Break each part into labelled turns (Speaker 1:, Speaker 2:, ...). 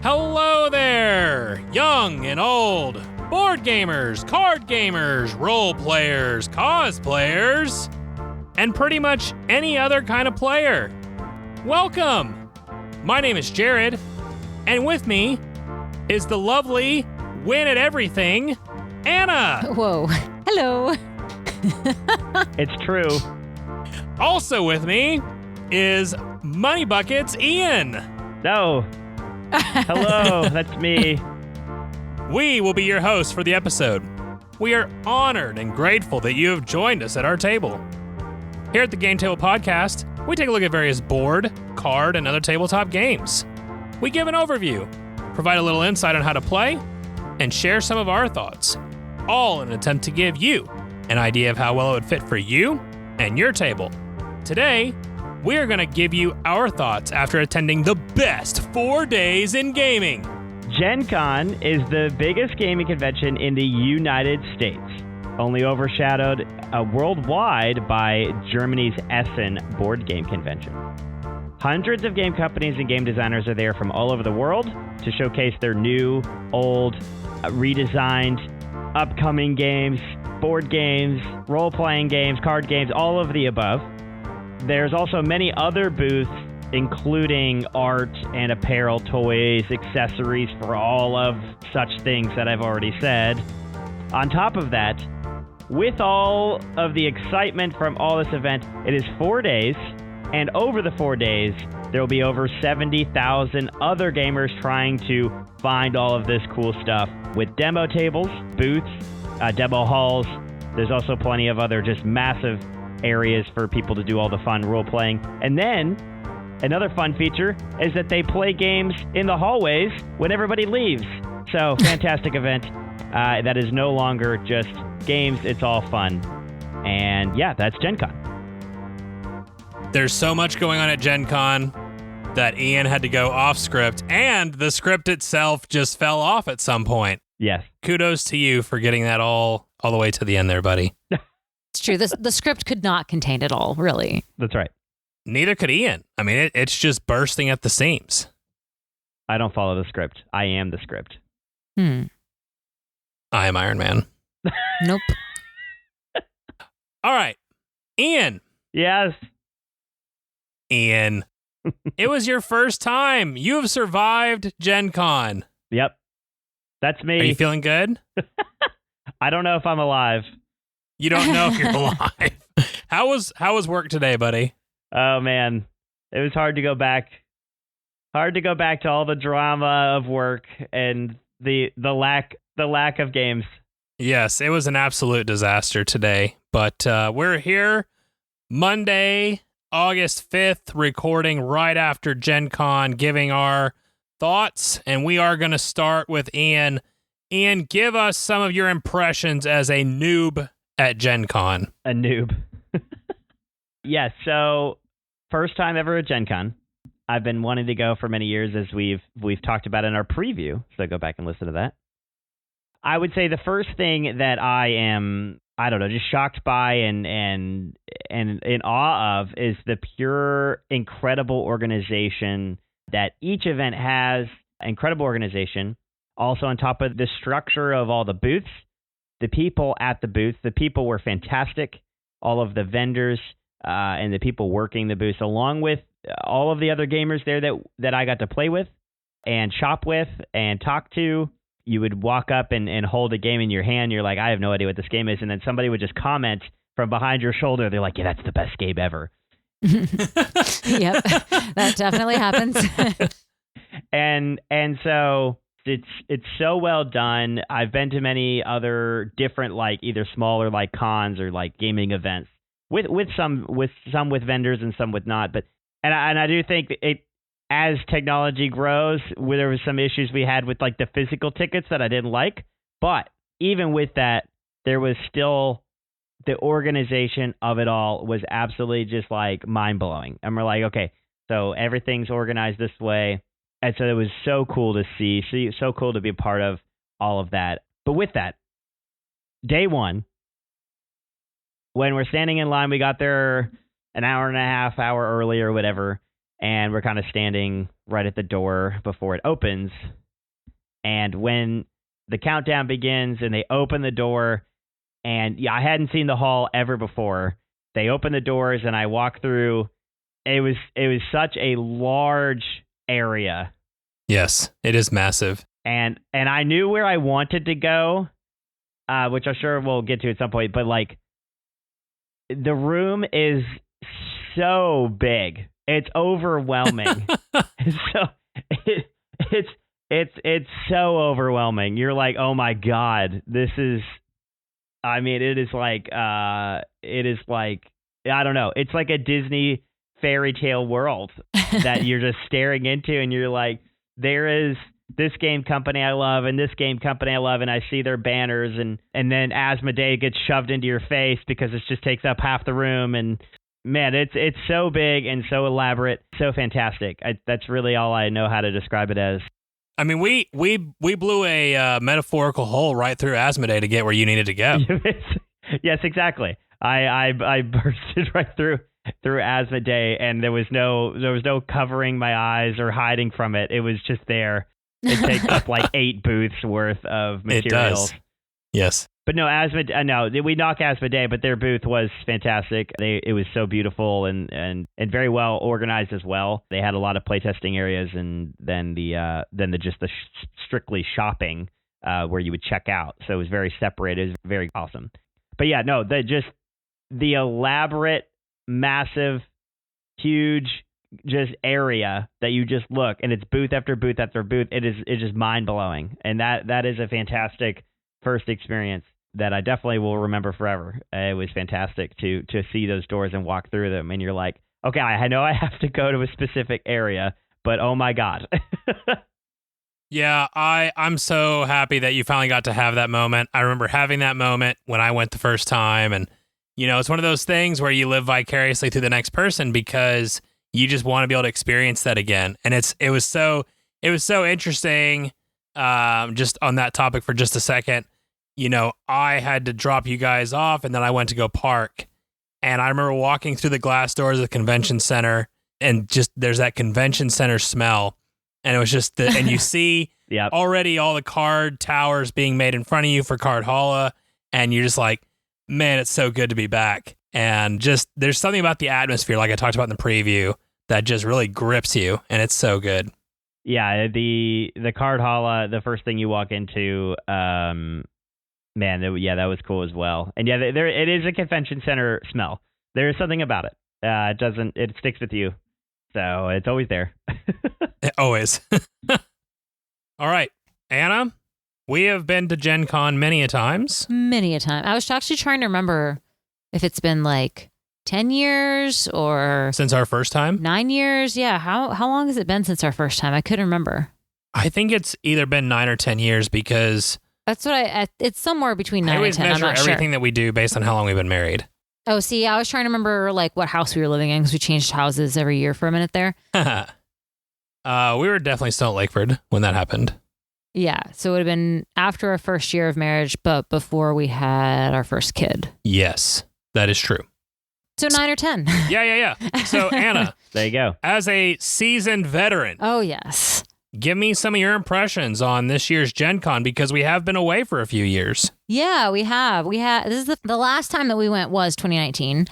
Speaker 1: Hello there, young and old, board gamers, card gamers, role players, cosplayers, and pretty much any other kind of player. Welcome! My name is Jared, and with me is the lovely win at everything, Anna.
Speaker 2: Whoa. Hello.
Speaker 3: It's true.
Speaker 1: Also with me is Money Buckets Ian.
Speaker 3: No. Hello, that's me.
Speaker 1: We will be your hosts for the episode. We are honored and grateful that you have joined us at our table. Here at the Game Table Podcast, we take a look at various board, card, and other tabletop games. We give an overview, provide a little insight on how to play, and share some of our thoughts, all in an attempt to give you an idea of how well it would fit for you and your table. Today, we are going to give you our thoughts after attending the best 4 days in gaming.
Speaker 3: GenCon is the biggest gaming convention in the United States, only overshadowed worldwide by Germany's Essen board game convention. Hundreds of game companies and game designers are there from all over the world to showcase their new, old, redesigned, upcoming games, board games, role-playing games, card games, all of the above. There's also many other booths, including art and apparel, toys, accessories for all of such things that I've already said. On top of that, with all of the excitement from all this event, it is 4 days, and over the 4 days, there will be over 70,000 other gamers trying to find all of this cool stuff with demo tables, booths, demo halls. There's also plenty of other just massive areas for people to do all the fun role-playing. And then, another fun feature is that they play games in the hallways when everybody leaves. So, fantastic event. That is no longer just games, it's all fun. And yeah, that's GenCon.
Speaker 1: There's so much going on at GenCon that Ian had to go off script, and the script itself just fell off at some point.
Speaker 3: Yes.
Speaker 1: Kudos to you for getting that all the way to the end there, buddy.
Speaker 2: It's true. The script could not contain it all, really.
Speaker 3: That's right.
Speaker 1: Neither could Ian. I mean, it's just bursting at the seams.
Speaker 3: I don't follow the script. I am the script.
Speaker 1: I am Iron Man.
Speaker 2: Nope.
Speaker 1: All right. Ian.
Speaker 3: Yes.
Speaker 1: Ian. It was your first time. You have survived GenCon.
Speaker 3: Yep. That's me.
Speaker 1: Are you feeling good?
Speaker 3: I don't know if I'm alive.
Speaker 1: You don't know if you're alive. How was work today, buddy?
Speaker 3: Oh man, it was hard to go back. Hard to go back to all the drama of work and the lack of games.
Speaker 1: Yes, it was an absolute disaster today. But we're here Monday, August 5th, recording right after GenCon, giving our thoughts, and we are going to start with Ian. Ian, give us some of your impressions as a noob at GenCon.
Speaker 3: A noob. Yes, so first time ever at GenCon. I've been wanting to go for many years, as we've talked about in our preview, so go back and listen to that. I would say the first thing that I am, just shocked by and in awe of is the pure, incredible organization that each event has. Incredible organization. Also on top of the structure of all the booths, the people at the booths, the people were fantastic. All of the vendors and the people working the booths, along with all of the other gamers there that I got to play with and shop with and talk to. You would walk up and hold a game in your hand. You're like, I have no idea what this game is. And then somebody would just comment from behind your shoulder. They're like, yeah, that's the best game ever.
Speaker 2: Yep, that definitely happens.
Speaker 3: and so it's so well done. I've been to many other different, like either smaller like cons or like gaming events with some with vendors and some with not. But I do think it, as technology grows, there was some issues we had with like the physical tickets that I didn't like. But even with that, there was still the organization of it all was absolutely just like mind blowing. And we're like, okay, so everything's organized this way. And so it was so cool to see, so cool to be a part of all of that. But with that, day one, when we're standing in line, we got there an hour and a half, hour early or whatever. and we're kind of standing right at the door before it opens. And when the countdown begins and they open the door, and I hadn't seen the hall ever before. They open the doors and I walk through. It was such a large area.
Speaker 1: Yes, it is massive.
Speaker 3: And I knew where I wanted to go, which I'm sure we'll get to at some point. But like, the room is so big, it's overwhelming. It's so overwhelming. You're like, oh my god, this is. I mean, it is like I don't know. It's like a Disney fairy tale world that you're just staring into, and you're like, there is this game company I love and this game company I love, and I see their banners, and then Asmodee gets shoved into your face because it just takes up half the room, and man, it's so big and so elaborate, so fantastic. That's really all I know how to describe it as.
Speaker 1: I mean, we blew a metaphorical hole right through Asmodee to get where you needed to go.
Speaker 3: Yes, exactly. I bursted right through Asmodee, and there was no covering my eyes or hiding from it. It was just there. It takes up like 8 booths worth of materials.
Speaker 1: It does. Yes.
Speaker 3: But no, no, we knock Asmodee, but their booth was fantastic. It was so beautiful and very well organized as well. They had a lot of playtesting areas, and then the strictly shopping where you would check out. So it was very separated. It was very awesome. But yeah, no, the elaborate, massive, huge just area that you just look, and it's booth after booth after booth. It's just mind blowing, and that is a fantastic first experience that I definitely will remember forever. It was fantastic to see those doors and walk through them, and you're like, okay, I know I have to go to a specific area, but oh my god.
Speaker 1: Yeah, I'm so happy that you finally got to have that moment. I remember having that moment when I went the first time, and it's one of those things where you live vicariously through the next person because you just want to be able to experience that again. And it was so interesting. Just on that topic for just a second, I had to drop you guys off, and then I went to go park. And I remember walking through the glass doors of the convention center, and just there's that convention center smell. And it was just, and you see
Speaker 3: yep.
Speaker 1: already all the card towers being made in front of you for Card Halla, and you're just like, man, it's so good to be back. And just, there's something about the atmosphere, like I talked about in the preview, that just really grips you, and it's so good.
Speaker 3: Yeah, the Card Halla, the first thing you walk into, man, that was cool as well. And yeah, it is a convention center smell. There is something about it. It sticks with you. So it's always there.
Speaker 1: Always. All right, Anna, we have been to GenCon many a times.
Speaker 2: Many a time. I was actually trying to remember if it's been like 10 years or...
Speaker 1: Since our first time?
Speaker 2: 9 years? Yeah. How long has it been since our first time? I couldn't remember.
Speaker 1: I think it's either been 9 or 10 years because...
Speaker 2: That's what it's somewhere between 9 and 10.
Speaker 1: I always measure
Speaker 2: I'm not
Speaker 1: everything
Speaker 2: sure.
Speaker 1: that we do based on how long we've been married.
Speaker 2: Oh, see, I was trying to remember like what house we were living in because we changed houses every year for a minute there.
Speaker 1: We were definitely still at Lakeford when that happened.
Speaker 2: Yeah, so it would have been after our first year of marriage, but before we had our first kid.
Speaker 1: Yes, that is true.
Speaker 2: So 9 or 10.
Speaker 1: Yeah. So Anna,
Speaker 3: there you go.
Speaker 1: As a seasoned veteran,
Speaker 2: oh yes,
Speaker 1: give me some of your impressions on this year's GenCon because we have been away for a few years.
Speaker 2: Yeah, we have. This is the last time that we went was 2019,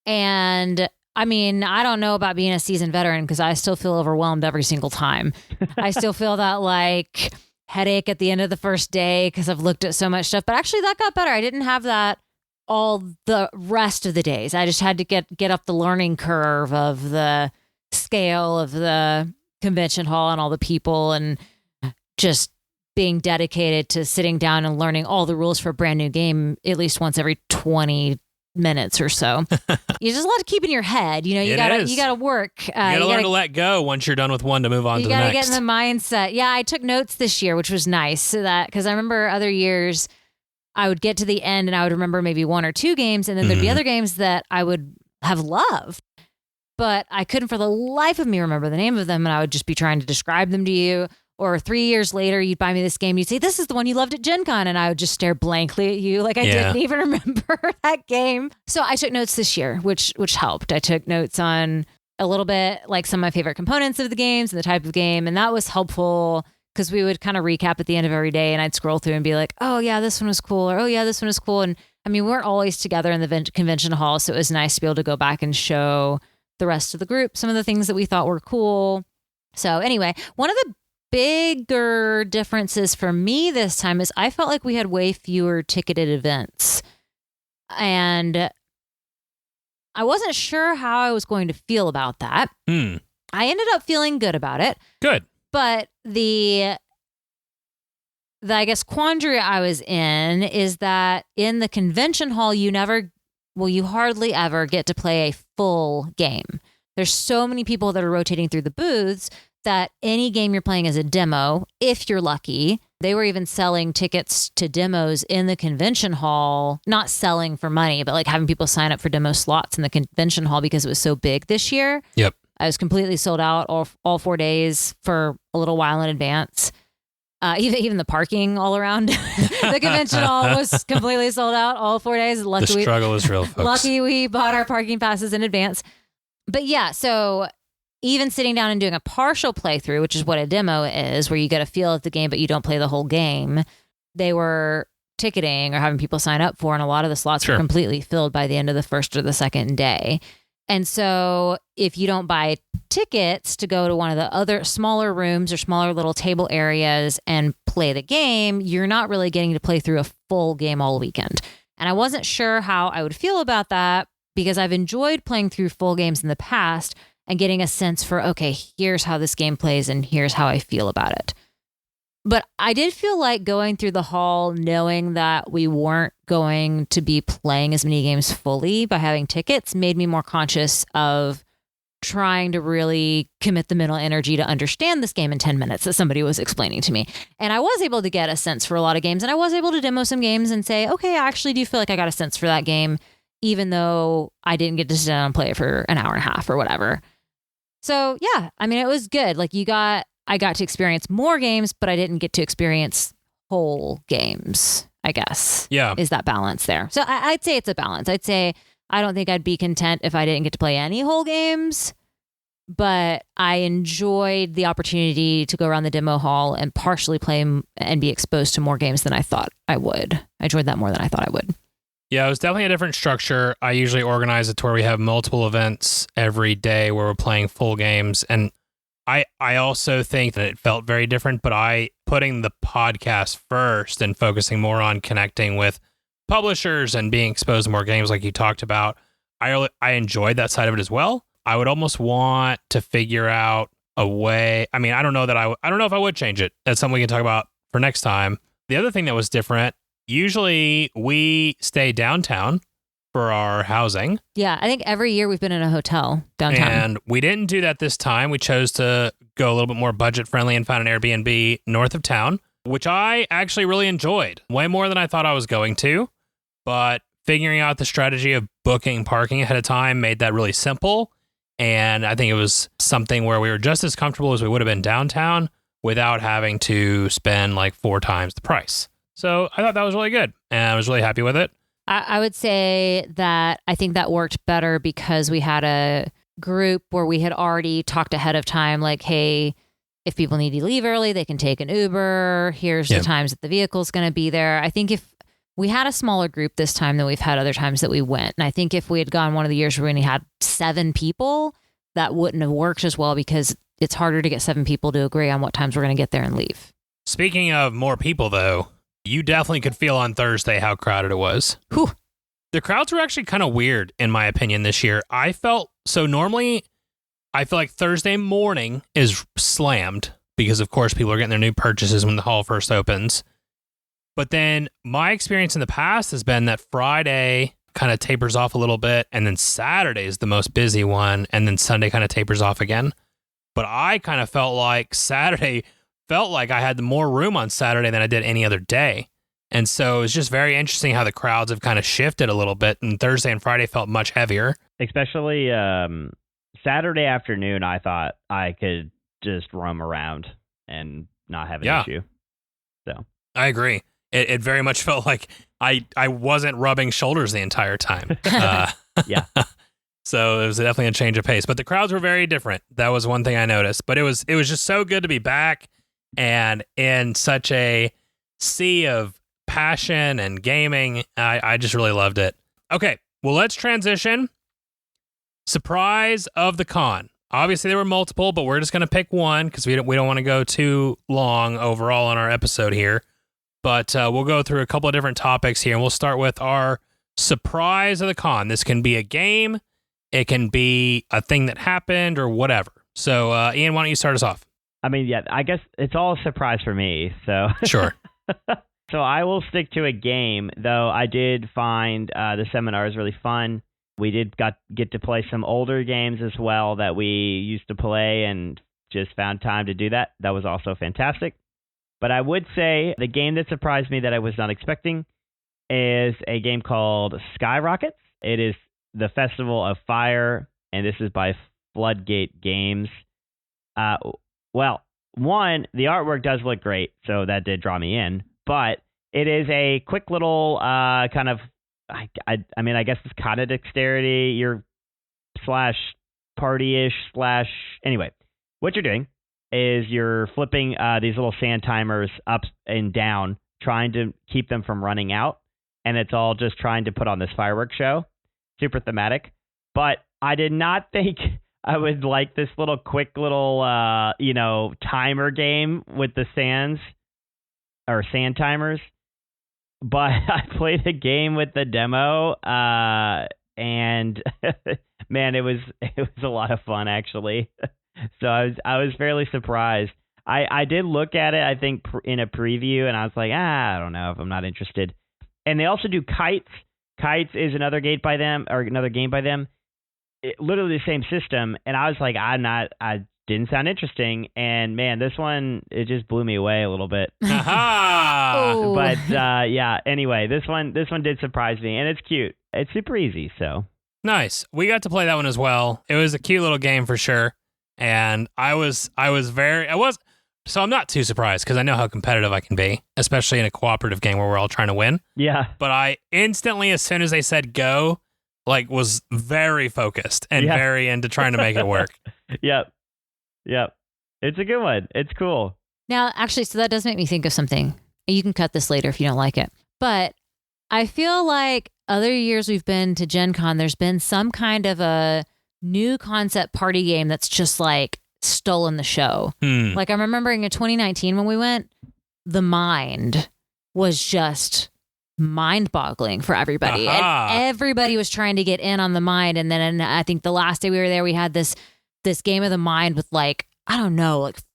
Speaker 2: and I mean, I don't know about being a seasoned veteran because I still feel overwhelmed every single time. I still feel that like headache at the end of the first day because I've looked at so much stuff. But actually, that got better. I didn't have that all the rest of the days. I just had to get up the learning curve of the scale of the convention hall and all the people and just being dedicated to sitting down and learning all the rules for a brand new game at least once every 20 minutes or so. You just a lot to keep in your head. You gotta work.
Speaker 1: You gotta learn to let go once you're done with one to move on to the next.
Speaker 2: You gotta get in the mindset. Yeah, I took notes this year, which was nice. So that because I remember other years I would get to the end and I would remember maybe 1 or 2 games, and then there'd be other games that I would have loved, but I couldn't for the life of me remember the name of them, and I would just be trying to describe them to you. Or 3 years later, you'd buy me this game. You'd say, "This is the one you loved at GenCon," and I would just stare blankly at you, like I didn't even remember that game. So I took notes this year, which helped. I took notes on a little bit like some of my favorite components of the games and the type of game. And that was helpful because we would kind of recap at the end of every day and I'd scroll through and be like, oh yeah, this one was cool. Or, oh yeah, this one was cool. And I mean, we weren't always together in the convention hall. So it was nice to be able to go back and show the rest of the group some of the things that we thought were cool. So anyway, one of the bigger differences for me this time is I felt like we had way fewer ticketed events. And I wasn't sure how I was going to feel about that. I ended up feeling good about it.
Speaker 1: Good.
Speaker 2: But the I guess quandary I was in is that in the convention hall, you hardly ever get to play a full game. There's so many people that are rotating through the booths that any game you're playing is a demo, if you're lucky. They were even selling tickets to demos in the convention hall, not selling for money, but like having people sign up for demo slots in the convention hall because it was so big this year.
Speaker 1: Yep.
Speaker 2: I was completely sold out all 4 days for a little while in advance. Even the parking all around the convention hall was completely sold out all 4 days.
Speaker 1: The struggle is real, folks.
Speaker 2: Lucky we bought our parking passes in advance. But yeah, so even sitting down and doing a partial playthrough, which is what a demo is, where you get a feel of the game, but you don't play the whole game, they were ticketing or having people sign up for, and a lot of the slots were completely filled by the end of the first or the second day. And so if you don't buy tickets to go to one of the other smaller rooms or smaller little table areas and play the game, you're not really getting to play through a full game all weekend. And I wasn't sure how I would feel about that because I've enjoyed playing through full games in the past and getting a sense for, okay, here's how this game plays and here's how I feel about it. But I did feel like going through the hall knowing that we weren't going to be playing as many games fully by having tickets made me more conscious of trying to really commit the mental energy to understand this game in 10 minutes that somebody was explaining to me. And I was able to get a sense for a lot of games, and I was able to demo some games and say, okay, I actually do feel like I got a sense for that game, even though I didn't get to sit down and play it for an hour and a half or whatever. So yeah, I mean, it was good. Like I got to experience more games, but I didn't get to experience whole games, I guess.
Speaker 1: Yeah.
Speaker 2: Is that balance there? So I'd say it's a balance. I'd say I don't think I'd be content if I didn't get to play any whole games, but I enjoyed the opportunity to go around the demo hall and partially play and be exposed to more games than I thought I would. I enjoyed that more than I thought I would.
Speaker 1: Yeah, it was definitely a different structure. I usually organize it to where we have multiple events every day where we're playing full games. And I also think that it felt very different, but putting the podcast first and focusing more on connecting with publishers and being exposed to more games like you talked about, I enjoyed that side of it as well. I would almost want to figure out a way. I mean, I don't know if I would change it. That's something we can talk about for next time. The other thing that was different, usually we stay downtown for our housing.
Speaker 2: Yeah, I think every year we've been in a hotel downtown.
Speaker 1: And we didn't do that this time. We chose to go a little bit more budget friendly and found an Airbnb north of town, which I actually really enjoyed. Way more than I thought I was going to. But figuring out the strategy of booking parking ahead of time made that really simple. And I think it was something where we were just as comfortable as we would have been downtown without having to spend like 4 times the price. So I thought that was really good. And I was really happy with it.
Speaker 2: I would say that I think that worked better because we had a group where we had already talked ahead of time, like, hey, if people need to leave early, they can take an Uber. Here's the times that the vehicle's going to be there. I think if we had a smaller group this time than we've had other times that we went. And I think if we had gone one of the years where we only had 7 people, that wouldn't have worked as well because it's harder to get 7 people to agree on what times we're going to get there and leave.
Speaker 1: Speaking of more people, though, you definitely could feel on Thursday how crowded it was.
Speaker 2: Whew.
Speaker 1: The crowds were actually kind of weird, in my opinion, this year. Normally, I feel like Thursday morning is slammed because, of course, people are getting their new purchases when the hall first opens. But then my experience in the past has been that Friday kind of tapers off a little bit, and then Saturday is the most busy one, and then Sunday kind of tapers off again. But I kind of felt like I had more room on Saturday than I did any other day. And so it was just very interesting how the crowds have kind of shifted a little bit, and Thursday and Friday felt much heavier.
Speaker 3: Especially Saturday afternoon, I thought I could just roam around and not have an issue. So
Speaker 1: I agree. It very much felt like I wasn't rubbing shoulders the entire time.
Speaker 3: Yeah.
Speaker 1: So it was definitely a change of pace. But the crowds were very different. That was one thing I noticed. But it was just so good to be back and in such a sea of passion and gaming. I just really loved it. Okay, well, let's transition. Surprise of the con. Obviously, there were multiple, but we're just going to pick one because we don't want to go too long overall on our episode here. But we'll go through a couple of different topics here, and we'll start with our surprise of the con. This can be a game, it can be a thing that happened, or whatever. So, Ian, why don't you start us off?
Speaker 3: I mean, yeah, I guess it's all a surprise for me. So
Speaker 1: Sure.
Speaker 3: So I will stick to a game, though I did find the seminars really fun. We did get to play some older games as well that we used to play and just found time to do that. That was also fantastic. But I would say the game that surprised me that I was not expecting is a game called Skyrockets. It is the Festival of Fire, and this is by Floodgate Games. Well, one, the artwork does look great, so that did draw me in. But it is a quick little kind of, I mean, I guess it's kind of dexterity, you're slash party-ish slash, anyway. What you're doing is you're flipping these little sand timers up and down, trying to keep them from running out. And it's all just trying to put on this fireworks show. Super thematic. But I did not think I would like this little quick little, timer game with the sands or sand timers. But I played a game with the demo, and man, it was a lot of fun actually. So I was fairly surprised. I did look at it, I think, in a preview, and I was like, I don't know if I'm not interested. And they also do Kites. Kites is another game by them. Literally the same system, and I was like, I didn't sound interesting. And man, this one, it just blew me away a little bit. But yeah, anyway, this one did surprise me, and it's cute. It's super easy, so.
Speaker 1: Nice. We got to play that one as well. It was a cute little game for sure. And so I'm not too surprised because I know how competitive I can be, especially in a cooperative game where we're all trying to win.
Speaker 3: Yeah.
Speaker 1: But I instantly, as soon as they said go, was very focused and very into trying to make it work.
Speaker 3: Yep. It's a good one. It's cool.
Speaker 2: Now, actually, so that does make me think of something. You can cut this later if you don't like it. But I feel like other years we've been to GenCon, there's been some kind of a new concept party game that's just stolen the show. Like I'm remembering in 2019 when we went, The Mind was just mind-boggling for everybody. And everybody was trying to get in on The Mind. And then I think the last day we were there, we had this game of The Mind with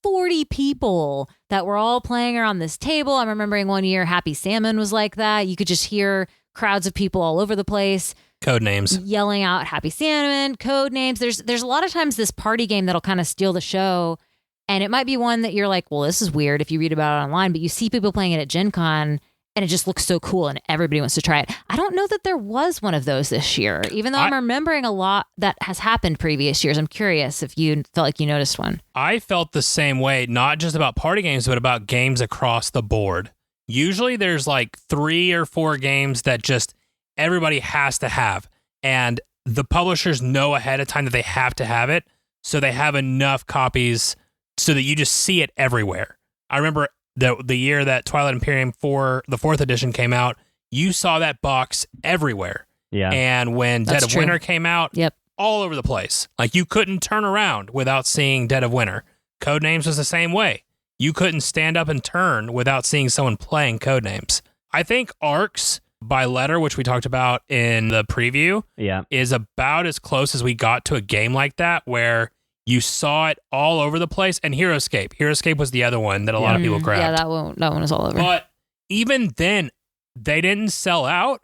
Speaker 2: 40 people that were all playing around this table. I'm remembering one year Happy Salmon was like that. You could just hear crowds of people all over the place.
Speaker 1: Code names.
Speaker 2: Yelling out Happy Salmon, code names. There's a lot of times this party game that'll kind of steal the show. And it might be one that you're like, well, this is weird if you read about it online, but you see people playing it at Gen Con and it just looks so cool and everybody wants to try it. I don't know that there was one of those this year, even though I'm remembering a lot that has happened previous years. I'm curious if you felt like you noticed one. I
Speaker 1: felt the same way, not just about party games, but about games across the board. Usually there's 3 or 4 games that just everybody has to have. And the publishers know ahead of time that they have to have it. So they have enough copies so that you just see it everywhere. I remember the year that Twilight Imperium 4, the 4th edition came out, you saw that box everywhere.
Speaker 3: Yeah.
Speaker 1: And when Dead of Winter came out, all over the place. You couldn't turn around without seeing Dead of Winter. Codenames was the same way. You couldn't stand up and turn without seeing someone playing Codenames. I think Arcs by Letter, which we talked about in the preview, is about as close as we got to a game like that where you saw it all over the place. And Heroescape. Heroescape was the other one that a lot of people grabbed.
Speaker 2: Yeah, that one was all over.
Speaker 1: But even then, they didn't sell out,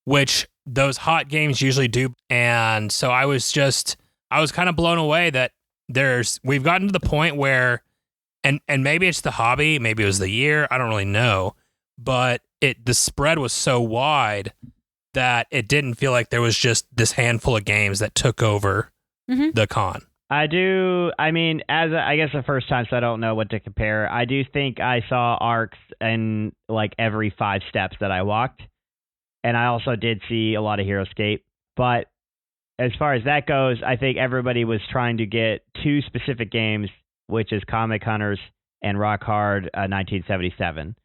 Speaker 1: which those hot games usually do. And so I was kind of blown away that we've gotten to the point where, and maybe it's the hobby, maybe it was the year, I don't really know, but the spread was so wide that it didn't feel like there was just this handful of games that took over the con.
Speaker 3: I mean, I guess the first time, so I don't know what to compare. I do think I saw Arcs in every 5 steps that I walked. And I also did see a lot of Heroescape. But as far as that goes, I think everybody was trying to get two specific games, which is Comic Hunters and Rock Hard 1977.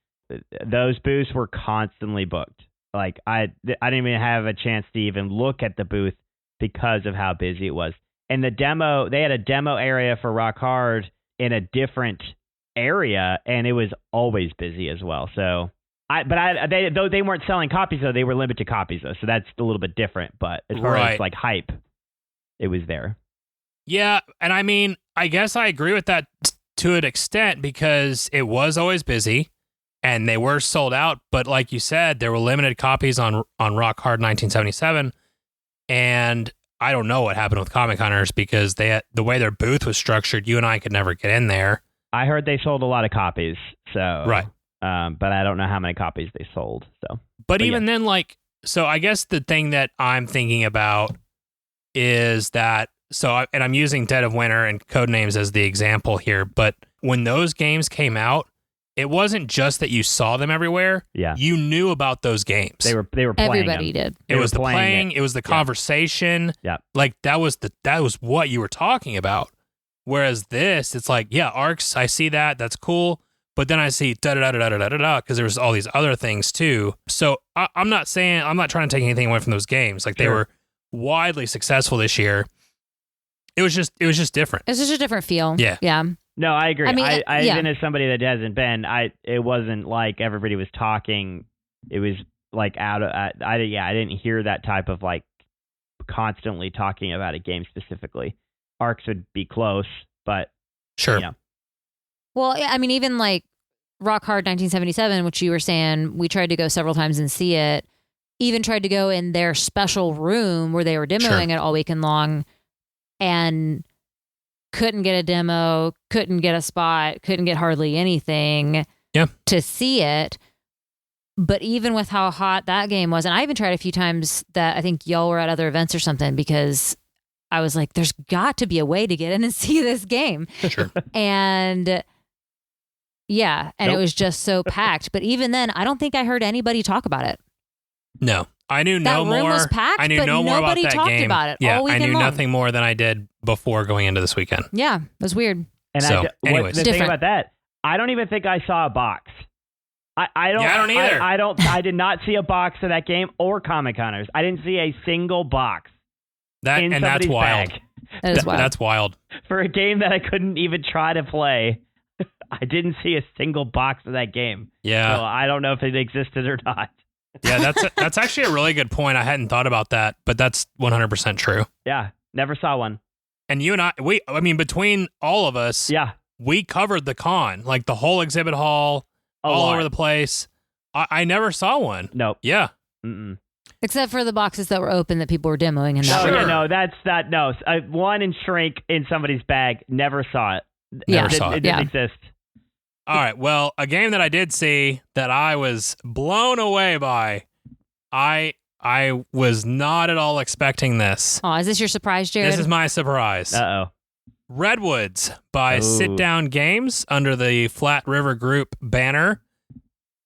Speaker 3: Those booths were constantly booked. Like I didn't even have a chance to even look at the booth because of how busy it was. And they had a demo area for Rock Hard in a different area, and it was always busy as well. So though they weren't selling copies though, they were limited copies though. So that's a little bit different. But as far as like hype, it was there.
Speaker 1: Yeah, and I mean, I guess I agree with that to an extent because it was always busy and they were sold out. But like you said, there were limited copies on Rock Hard 1977. And I don't know what happened with Comic Hunters because the way their booth was structured, you and I could never get in there.
Speaker 3: I heard they sold a lot of copies. So
Speaker 1: right.
Speaker 3: But I don't know how many copies they sold.
Speaker 1: But even then, like, so I guess the thing that I'm thinking about is that, and I'm using Dead of Winter and Codenames as the example here, but when those games came out, it wasn't just that you saw them everywhere.
Speaker 3: Yeah.
Speaker 1: You knew about those games.
Speaker 3: They were playing
Speaker 2: Everybody
Speaker 3: them.
Speaker 2: did.
Speaker 1: It was the playing, it was the conversation.
Speaker 3: Yeah.
Speaker 1: Like that was what you were talking about. Whereas this, it's like, yeah, ARCs, I see that, that's cool. But then I see da-da-da-da-da-da-da, because there was all these other things too. So I'm not trying to take anything away from those games. Like they were widely successful this year. It was just different.
Speaker 2: It's just a different feel.
Speaker 1: Yeah.
Speaker 2: Yeah.
Speaker 3: No, I agree.
Speaker 2: I mean,
Speaker 3: even as somebody that hasn't been, it wasn't like everybody was talking. It was like I didn't hear that type of like constantly talking about a game specifically. ARCs would be close, but
Speaker 1: sure.
Speaker 3: You know.
Speaker 2: Well, I mean, even like Rock Hard 1977, which you were saying, we tried to go several times and see it. Even tried to go in their special room where they were demoing it all weekend long, and couldn't get a demo, couldn't get a spot, couldn't get hardly anything to see it. But even with how hot that game was, and I even tried a few times that I think y'all were at other events or something, because I was like, there's got to be a way to get in and see this game.
Speaker 1: Sure.
Speaker 2: And yeah, and it was just so packed. But even then, I don't think I heard anybody talk about it.
Speaker 1: No. I knew
Speaker 2: that
Speaker 1: no more.
Speaker 2: Room was packed,
Speaker 1: I knew
Speaker 2: but
Speaker 1: no more about that
Speaker 2: talked
Speaker 1: game.
Speaker 2: About it
Speaker 1: yeah,
Speaker 2: all
Speaker 1: I knew
Speaker 2: long.
Speaker 1: nothing more than I did before going into this weekend.
Speaker 2: Yeah, it was weird.
Speaker 3: And
Speaker 1: anyways.
Speaker 3: the thing about that, I don't even think I saw a box. I don't.
Speaker 1: Yeah, I don't either.
Speaker 3: I did not see a box of that game or Comic Hunters. I didn't see a single box.
Speaker 1: That's wild.
Speaker 2: That is wild.
Speaker 1: That's wild.
Speaker 3: For a game that I couldn't even try to play, I didn't see a single box of that game.
Speaker 1: Yeah.
Speaker 3: So I don't know if it existed or not.
Speaker 1: Yeah, that's actually a really good point. I hadn't thought about that, but that's 100% true.
Speaker 3: Yeah, never saw one.
Speaker 1: And you and I mean, between all of us, we covered the con, like the whole exhibit hall, all over the place. I never saw one.
Speaker 3: Nope.
Speaker 1: Yeah.
Speaker 3: Mm-mm.
Speaker 2: Except for the boxes that were open that people were demoing. And
Speaker 3: No, one in shrink in somebody's bag. Never saw it.
Speaker 1: Never saw
Speaker 3: it. It didn't exist.
Speaker 1: All right. Well, a game that I did see that I was blown away by. I was not at all expecting this.
Speaker 2: Oh, is this your surprise, Jared?
Speaker 1: This is my surprise.
Speaker 3: Uh-oh.
Speaker 1: Redwoods by Sit Down Games under the Flat River Group banner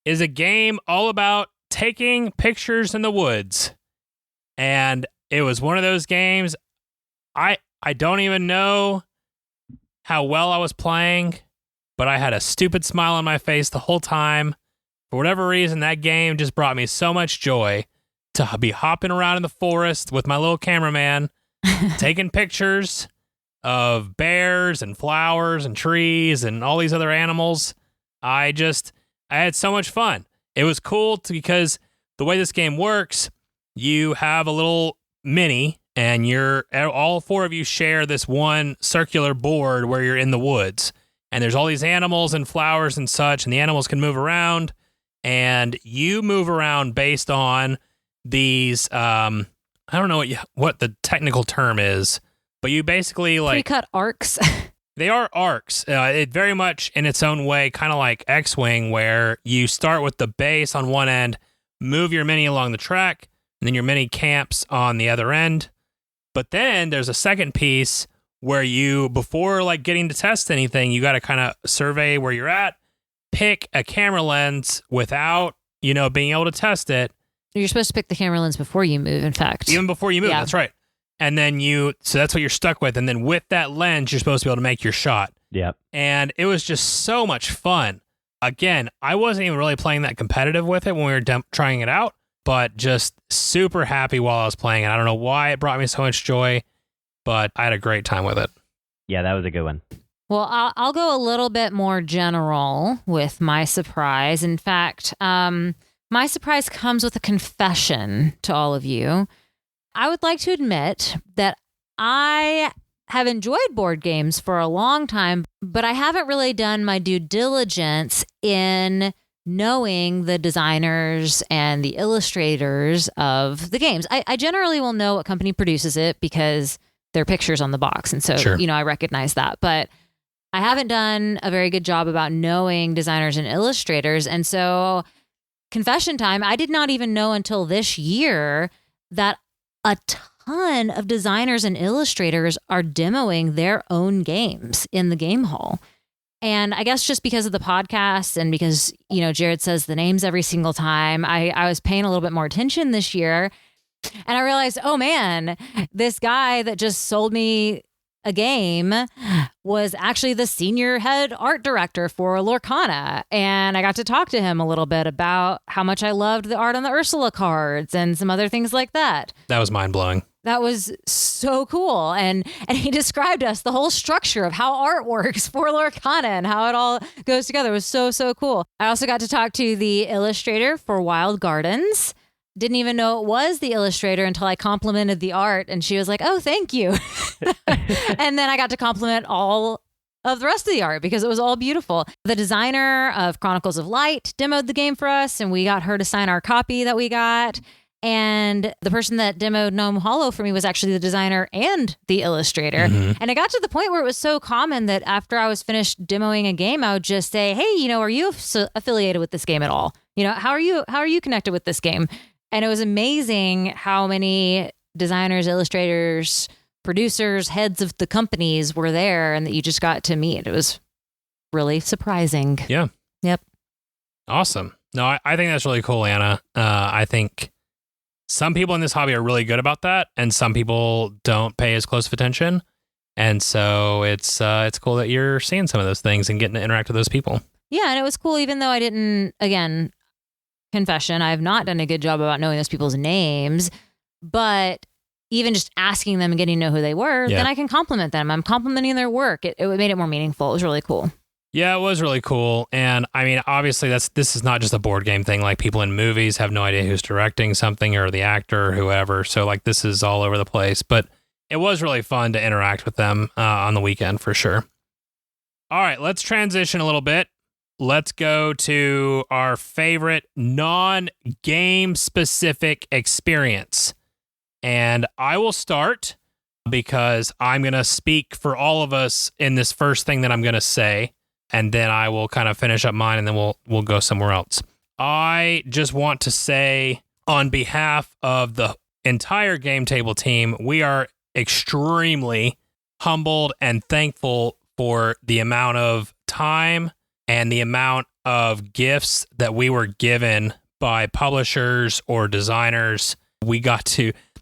Speaker 1: is a game all about taking pictures in the woods. And it was one of those games, I don't even know how well I was playing, but I had a stupid smile on my face the whole time. For whatever reason, that game just brought me so much joy to be hopping around in the forest with my little cameraman, taking pictures of bears and flowers and trees and all these other animals. I had so much fun. It was cool because the way this game works, you have a little mini and all four of you share this one circular board where you're in the woods. And there's all these animals and flowers and such, and the animals can move around, and you move around based on these, I don't know what the technical term is, but you basically
Speaker 2: pre-cut arcs.
Speaker 1: They are arcs. It very much in its own way, kind of like X-Wing, where you start with the base on one end, move your mini along the track, and then your mini camps on the other end. But then there's a second piece where you, before getting to test anything, you got to kind of survey where you're at, pick a camera lens without, being able to test it.
Speaker 2: You're supposed to pick the camera lens before you move, in fact.
Speaker 1: Even before you move, That's right. and then so that's what you're stuck with. And then with that lens, you're supposed to be able to make your shot.
Speaker 3: Yep.
Speaker 1: And it was just so much fun. Again, I wasn't even really playing that competitive with it when we were trying it out, but just super happy while I was playing it. I don't know why it brought me so much joy, but I had a great time with it.
Speaker 3: Yeah, that was a good one.
Speaker 2: Well, I'll go a little bit more general with my surprise. In fact, my surprise comes with a confession to all of you. I would like to admit that I have enjoyed board games for a long time, but I haven't really done my due diligence in knowing the designers and the illustrators of the games. I generally will know what company produces it because there are pictures on the box. And so,
Speaker 1: Sure.
Speaker 2: I recognize that. But I haven't done a very good job about knowing designers and illustrators. And so, confession time, I did not even know until this year that a ton of designers and illustrators are demoing their own games in the game hall. And I guess just because of the podcast and because, Jared says the names every single time, I was paying a little bit more attention this year. And I realized, oh man, this guy that just sold me a game was actually the senior head art director for Lorcana. And I got to talk to him a little bit about how much I loved the art on the Ursula cards and some other things like that.
Speaker 1: That was mind-blowing.
Speaker 2: That was so cool. And he described us the whole structure of how art works for Lorcana and how it all goes together. It was so, so cool. I also got to talk to the illustrator for Wild Gardens. Didn't even know it was the illustrator until I complimented the art. And she was like, oh, thank you. And then I got to compliment all of the rest of the art because it was all beautiful. The designer of Chronicles of Light demoed the game for us, and we got her to sign our copy that we got. And the person that demoed Gnome Hollow for me was actually the designer and the illustrator.
Speaker 1: Mm-hmm.
Speaker 2: And it got to the point where it was so common that after I was finished demoing a game, I would just say, hey, are you affiliated with this game at all? How are you connected with this game? And it was amazing how many designers, illustrators, producers, heads of the companies were there and that you just got to meet. It was really surprising.
Speaker 1: Yeah.
Speaker 2: Yep.
Speaker 1: Awesome. No, I think that's really cool, Anna. I think some people in this hobby are really good about that, and some people don't pay as close of attention. And so it's cool that you're seeing some of those things and getting to interact with those people.
Speaker 2: Yeah, and it was cool, even though I didn't, again, confession, I have not done a good job about knowing those people's names, but even just asking them and getting to know who they were, then I can compliment them. I'm complimenting their work. It made it more meaningful. It was really cool.
Speaker 1: Yeah, it was really cool. And I mean, obviously this is not just a board game thing. Like, people in movies have no idea who's directing something or the actor or whoever. So like, this is all over the place, but it was really fun to interact with them on the weekend for sure. All right, let's transition a little bit. Let's go to our favorite non-game specific experience. And I will start because I'm going to speak for all of us in this first thing that I'm going to say. And then I will kind of finish up mine and then we'll go somewhere else. I just want to say, on behalf of the entire Game Table team, we are extremely humbled and thankful for the amount of time and the amount of gifts that we were given by publishers or designers.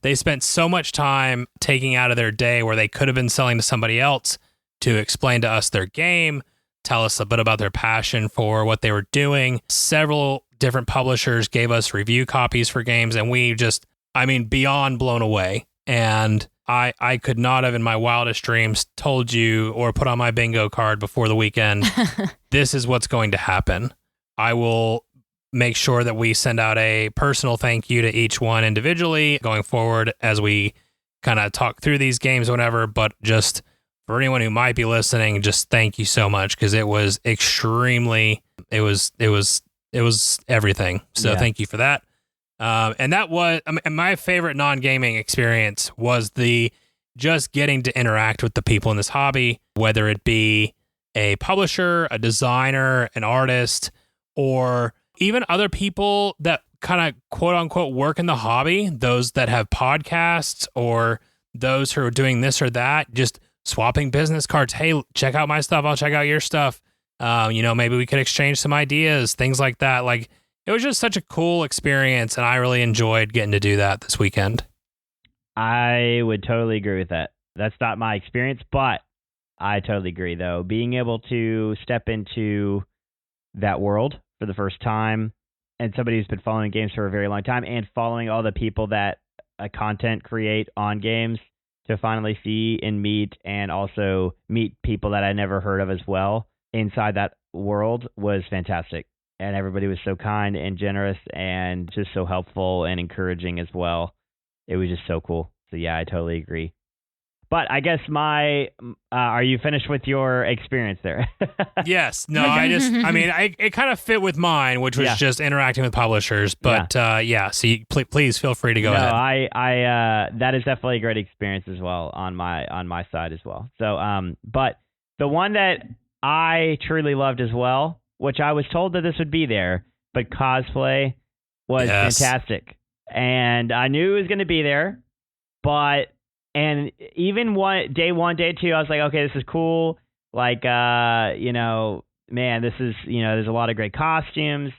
Speaker 1: They spent so much time taking out of their day where they could have been selling to somebody else to explain to us their game, tell us a bit about their passion for what they were doing. Several different publishers gave us review copies for games, and we just, beyond blown away. And I could not have in my wildest dreams told you or put on my bingo card before the weekend, this is what's going to happen. I will make sure that we send out a personal thank you to each one individually going forward as we kind of talk through these games or whatever. But just for anyone who might be listening, just thank you so much, because it was extremely, it was everything. So Thank you for that. And that was my favorite non-gaming experience was just getting to interact with the people in this hobby, whether it be a publisher, a designer, an artist, or even other people that kind of quote unquote work in the hobby, those that have podcasts or those who are doing this or that, just swapping business cards. Hey, check out my stuff. I'll check out your stuff. Maybe we could exchange some ideas, things like that. Like, it was just such a cool experience, and I really enjoyed getting to do that this weekend.
Speaker 3: I would totally agree with that. That's not my experience, but I totally agree, though. Being able to step into that world for the first time, and somebody who's been following games for a very long time and following all the people that content create on games, to finally see and meet, and also meet people that I never heard of as well inside that world, was fantastic. And everybody was so kind and generous and just so helpful and encouraging as well. It was just so cool. So yeah, I totally agree. But I guess are you finished with your experience there?
Speaker 1: Yes. No, it kind of fit with mine, which was just interacting with publishers. But so please feel free to go ahead.
Speaker 3: I that is definitely a great experience as well on my side as well. So, but the one that I truly loved as well, which I was told that this would be there, but cosplay was fantastic. And I knew it was going to be there, and even day one, day two, I was like, okay, this is cool. Like, man, this is, there's a lot of great costumes.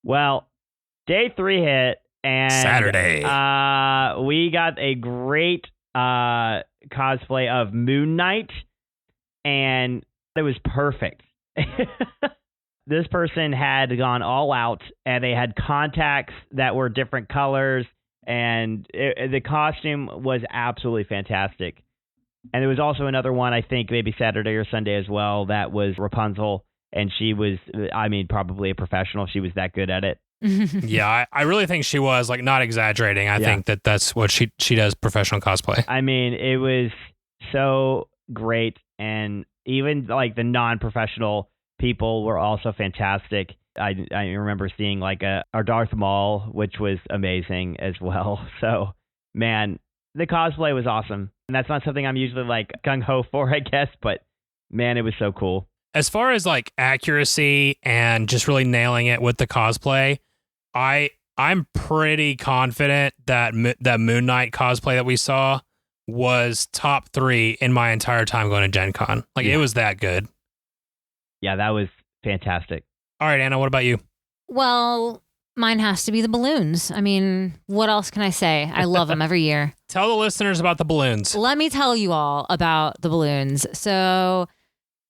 Speaker 3: Well, day three hit, and
Speaker 1: Saturday,
Speaker 3: we got a great cosplay of Moon Knight, and it was perfect. This person had gone all out, and they had contacts that were different colors, and the costume was absolutely fantastic. And there was also another one, I think maybe Saturday or Sunday as well, that was Rapunzel, and she was, probably a professional. She was that good at it.
Speaker 1: Yeah, I really think she was, like, not exaggerating. I think that's what she does, professional cosplay.
Speaker 3: I mean, it was so great, and even, like, the non-professional people were also fantastic. I remember seeing like our Darth Maul, which was amazing as well. So, man, the cosplay was awesome. And that's not something I'm usually like gung-ho for, I guess, but man, it was so cool.
Speaker 1: As far as like accuracy and just really nailing it with the cosplay, I'm pretty confident that that Moon Knight cosplay that we saw was top 3 in my entire time going to Gen Con. Like, it was that good.
Speaker 3: Yeah, that was fantastic.
Speaker 1: All right, Anna, what about you?
Speaker 2: Well, mine has to be the balloons. I mean, what else can I say? I love them every year.
Speaker 1: Tell the listeners about the balloons.
Speaker 2: Let me tell you all about the balloons. So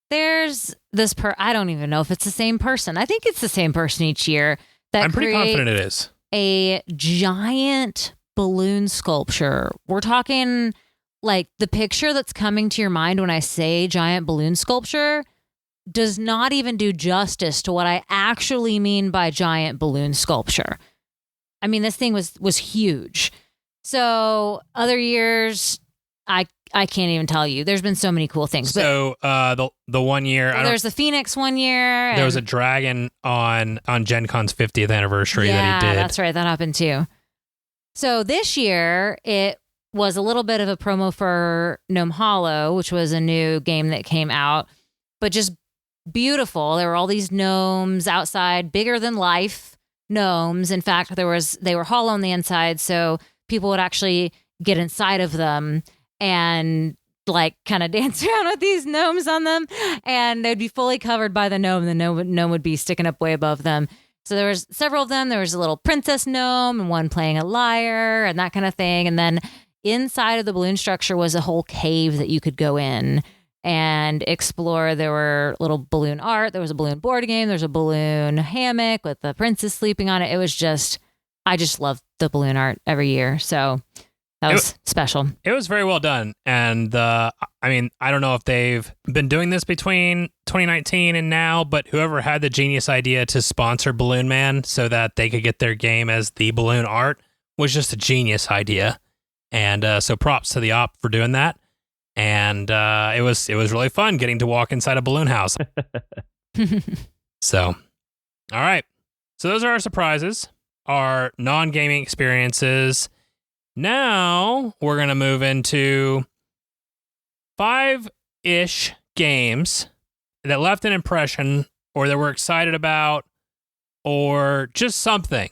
Speaker 2: there's this I don't even know if it's the same person. I think it's the same person each year.
Speaker 1: I'm pretty confident it is.
Speaker 2: A giant balloon sculpture. We're talking like the picture that's coming to your mind when I say giant balloon sculpture does not even do justice to what I actually mean by giant balloon sculpture. I mean, this thing was huge. So other years, I can't even tell you. There's been so many cool things.
Speaker 1: So the 1 year,
Speaker 2: there's the Phoenix 1 year.
Speaker 1: There was a dragon on Gen Con's 50th anniversary that he did.
Speaker 2: Yeah, that's right. That happened too. So this year, it was a little bit of a promo for Gnome Hollow, which was a new game that came out, but just beautiful. There were all these gnomes outside, bigger than life gnomes. In fact, they were hollow on the inside, so people would actually get inside of them and like kind of dance around with these gnomes on them, and they'd be fully covered by the gnome. The gnome would be sticking up way above them. So there was several of them. There was a little princess gnome and one playing a lyre and that kind of thing. And then inside of the balloon structure was a whole cave that you could go in and explore. There were little balloon art. There was a balloon board game. There's a balloon hammock with the princess sleeping on it. It was just, I just love the balloon art every year. So that was special.
Speaker 1: It was very well done. And I don't know if they've been doing this between 2019 and now, but whoever had the genius idea to sponsor Balloon Man so that they could get their game as the balloon art was just a genius idea. And so props to the op for doing that. And it was really fun getting to walk inside a balloon house. So, all right. So those are our surprises, our non-gaming experiences. Now we're going to move into 5-ish games that left an impression or that we're excited about or just something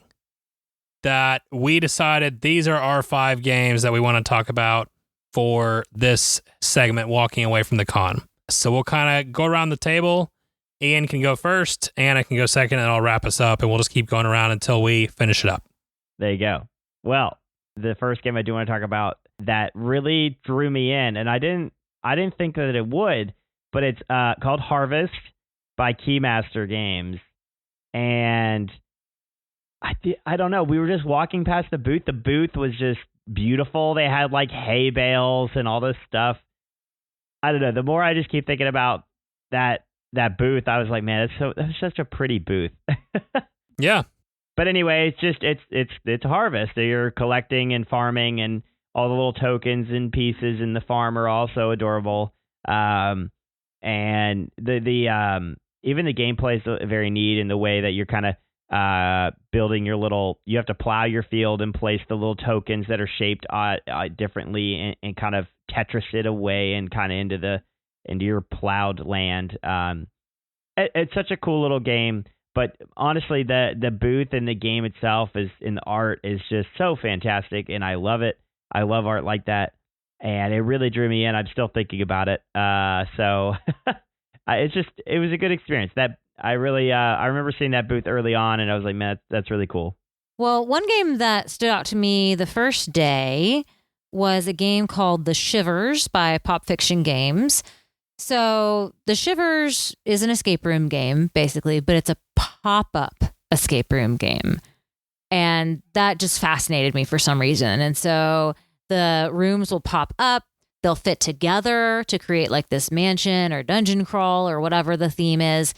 Speaker 1: that we decided these are our 5 games that we want to talk about for this segment, walking away from the con. So we'll kind of go around the table. Ian can go first, Anna can go second, and I'll wrap us up, and we'll just keep going around until we finish it up.
Speaker 3: There you go. Well, the first game I do want to talk about that really drew me in, and I didn't think that it would, but it's called Harvest by Keymaster Games, and I don't know. We were just walking past the booth. The booth was just beautiful. They had like hay bales and all this stuff. I don't know. The more I just keep thinking about that booth, I was like, man, that's such a pretty booth.
Speaker 1: Yeah.
Speaker 3: But anyway, it's Harvest. You're collecting and farming, and all the little tokens and pieces in the farm are also adorable. And the even the gameplay is very neat in the way that you're kind of building your little. You have to plow your field and place the little tokens that are shaped differently, and kind of Tetris it away and kind of into your plowed land. It's such a cool little game. But honestly, the booth and the game itself in the art is just so fantastic, and I love it. I love art like that, and it really drew me in. I'm still thinking about it. So it was a good experience. That I remember seeing that booth early on, and I was like, man, that's really cool.
Speaker 2: Well, one game that stood out to me the first day was a game called The Shivers by Pop Fiction Games. So The Shivers is an escape room game, basically, but it's a pop-up escape room game. And that just fascinated me for some reason. And so the rooms will pop up. They'll fit together to create like this mansion or dungeon crawl or whatever the theme is.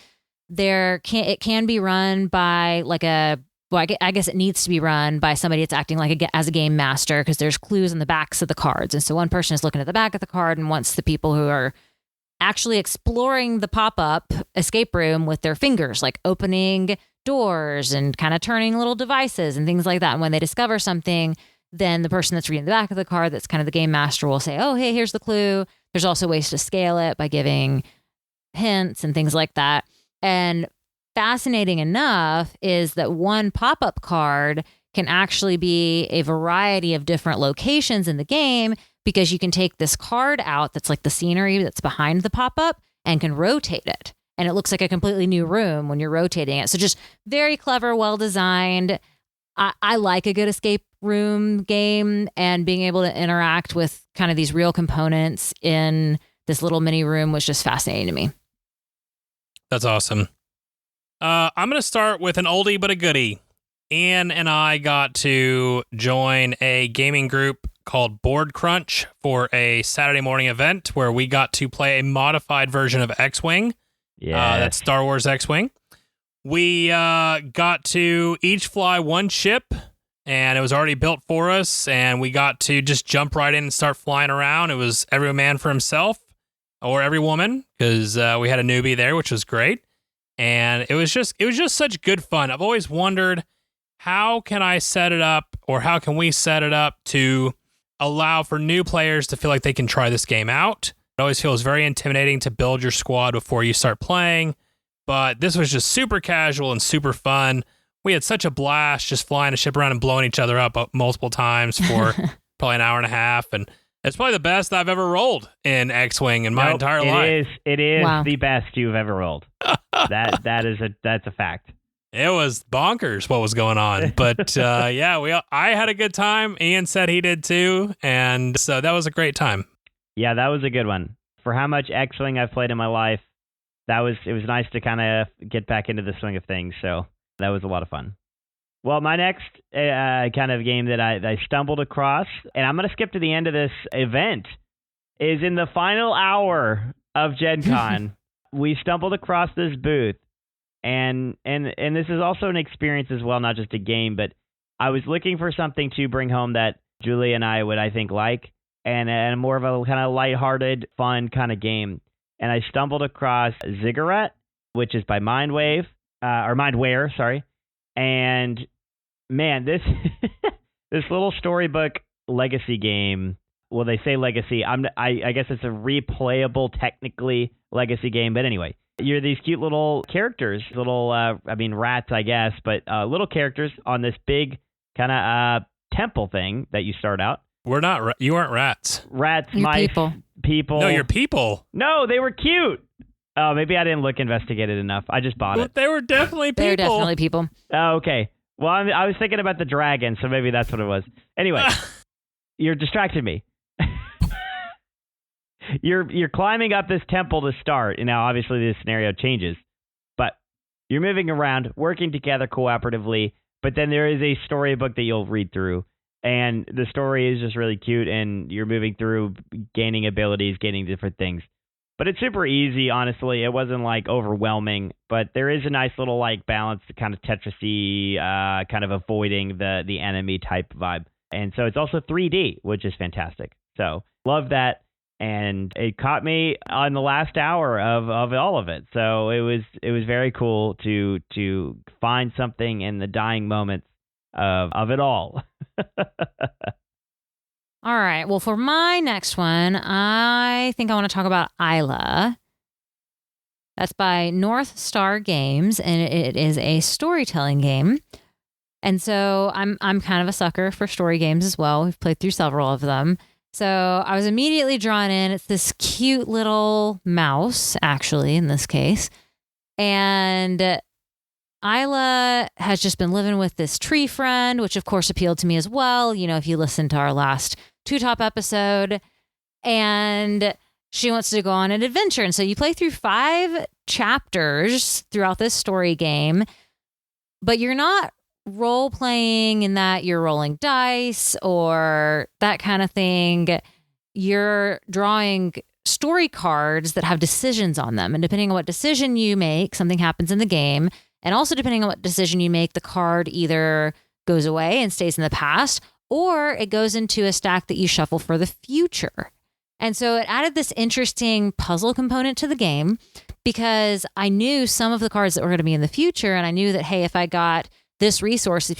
Speaker 2: It can be run by I guess it needs to be run by somebody that's acting like as a game master, because there's clues on the backs of the cards. And so one person is looking at the back of the card and wants the people who are actually exploring the pop-up escape room with their fingers, like opening doors and kind of turning little devices and things like that. And when they discover something, then the person that's reading the back of the card, that's kind of the game master, will say, oh, hey, here's the clue. There's also ways to scale it by giving hints and things like that. And fascinating enough is that one pop-up card can actually be a variety of different locations in the game, because you can take this card out that's like the scenery that's behind the pop-up and can rotate it. And it looks like a completely new room when you're rotating it. So just very clever, well-designed. I like a good escape room game, and being able to interact with kind of these real components in this little mini room was just fascinating to me.
Speaker 1: That's awesome. I'm going to start with an oldie but a goodie. Anne and I got to join a gaming group called Board Crunch for a Saturday morning event where we got to play a modified version of X-Wing.
Speaker 3: Yeah,
Speaker 1: that's Star Wars X-Wing. We got to each fly one ship, and it was already built for us, and we got to just jump right in and start flying around. It was every man for himself, or every woman, because we had a newbie there, which was great. And it was just such good fun. I've always wondered, how can I set it up, or how can we set it up to allow for new players to feel like they can try this game out? It always feels very intimidating to build your squad before you start playing, but this was just super casual and super fun. We had such a blast just flying a ship around and blowing each other up multiple times for probably an hour and a half, and it's probably the best I've ever rolled in X-Wing in my entire life.
Speaker 3: It is
Speaker 2: Wow.
Speaker 3: the best you've ever rolled. That's a fact.
Speaker 1: It was bonkers what was going on, but I had a good time. Ian said he did too, and so that was a great time.
Speaker 3: Yeah, that was a good one. For how much X-Wing I've played in my life, it was nice to kind of get back into the swing of things. So that was a lot of fun. Well, my next kind of game that I stumbled across, and I'm going to skip to the end of this event, is in the final hour of GenCon. We stumbled across this booth, and this is also an experience as well, not just a game, but I was looking for something to bring home that Julie and I would, I think, like, and more of a kind of lighthearted, fun kind of game. And I stumbled across Ziggurat, which is by Mindware, sorry. And man, this this little storybook legacy game. Well, they say legacy. I guess it's a replayable, technically, legacy game. But anyway, you're these cute little characters, rats, I guess, but little characters on this big kind of temple thing that you start out.
Speaker 1: We're not. You aren't rats.
Speaker 3: Rats,
Speaker 2: You're
Speaker 3: mice, people.
Speaker 1: No, you're people.
Speaker 3: No, they were cute. Oh, maybe I didn't look investigated enough. I just bought it.
Speaker 1: They were definitely people.
Speaker 2: They're definitely people.
Speaker 3: Oh, okay. Well, I was thinking about the dragon, so maybe that's what it was. Anyway, you're distracting me. you're climbing up this temple to start, and now obviously this scenario changes, but you're moving around, working together cooperatively. But then there is a storybook that you'll read through, and the story is just really cute, and you're moving through, gaining abilities, gaining different things. But it's super easy, honestly. It wasn't like overwhelming, but there is a nice little like balance to kind of Tetris-y, kind of avoiding the enemy type vibe. And so it's also 3D, which is fantastic. So love that. And it caught me on the last hour of all of it. So it was very cool to find something in the dying moments of it all.
Speaker 2: All right. Well, for my next one, I think I want to talk about Isla. That's by North Star Games, and it is a storytelling game. And so I'm kind of a sucker for story games as well. We've played through several of them. So I was immediately drawn in. It's this cute little mouse, actually, in this case. And Isla has just been living with this tree friend, which of course appealed to me as well. You know, if you listen to our last Two Top episode, and she wants to go on an adventure. And so you play through 5 chapters throughout this story game, but you're not role playing in that you're rolling dice or that kind of thing. You're drawing story cards that have decisions on them. And depending on what decision you make, something happens in the game. And also depending on what decision you make, the card either goes away and stays in the past, or it goes into a stack that you shuffle for the future. And so it added this interesting puzzle component to the game because I knew some of the cards that were going to be in the future. And I knew that, hey, if I got this resource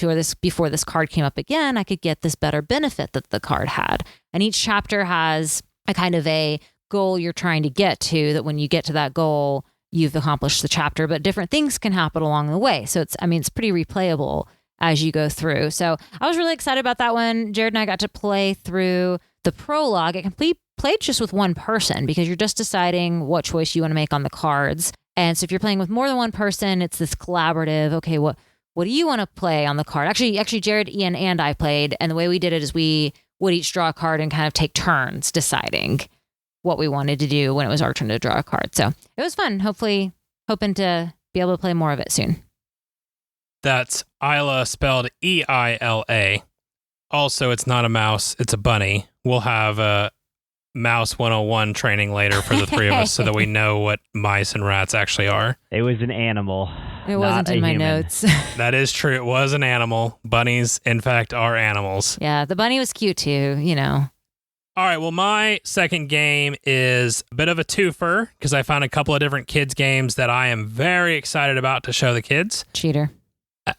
Speaker 2: before this card came up again, I could get this better benefit that the card had. And each chapter has a kind of a goal you're trying to get to, that when you get to that goal, you've accomplished the chapter, but different things can happen along the way. So it's pretty replayable as you go through. So I was really excited about that one. Jared and I got to play through the prologue. It can be played just with one person because you're just deciding what choice you want to make on the cards. And so if you're playing with more than one person, it's this collaborative, okay, what do you want to play on the card? Actually, Jared, Ian, and I played. And the way we did it is we would each draw a card and kind of take turns deciding what we wanted to do when it was our turn to draw a card. So it was fun. Hoping to be able to play more of it soon.
Speaker 1: That's Isla, spelled E-I-L-A. Also, it's not a mouse, it's a bunny. We'll have a Mouse 101 training later for the 3 of us so that we know what mice and rats actually are.
Speaker 3: It was an animal.
Speaker 2: It wasn't in my
Speaker 3: human.
Speaker 2: notes.
Speaker 1: That is true. It was an animal. Bunnies, in fact, are animals.
Speaker 2: Yeah, the bunny was cute too, you know.
Speaker 1: All right, well, my second game is a bit of a twofer because I found a couple of different kids' games that I am very excited about to show the kids.
Speaker 2: Cheater.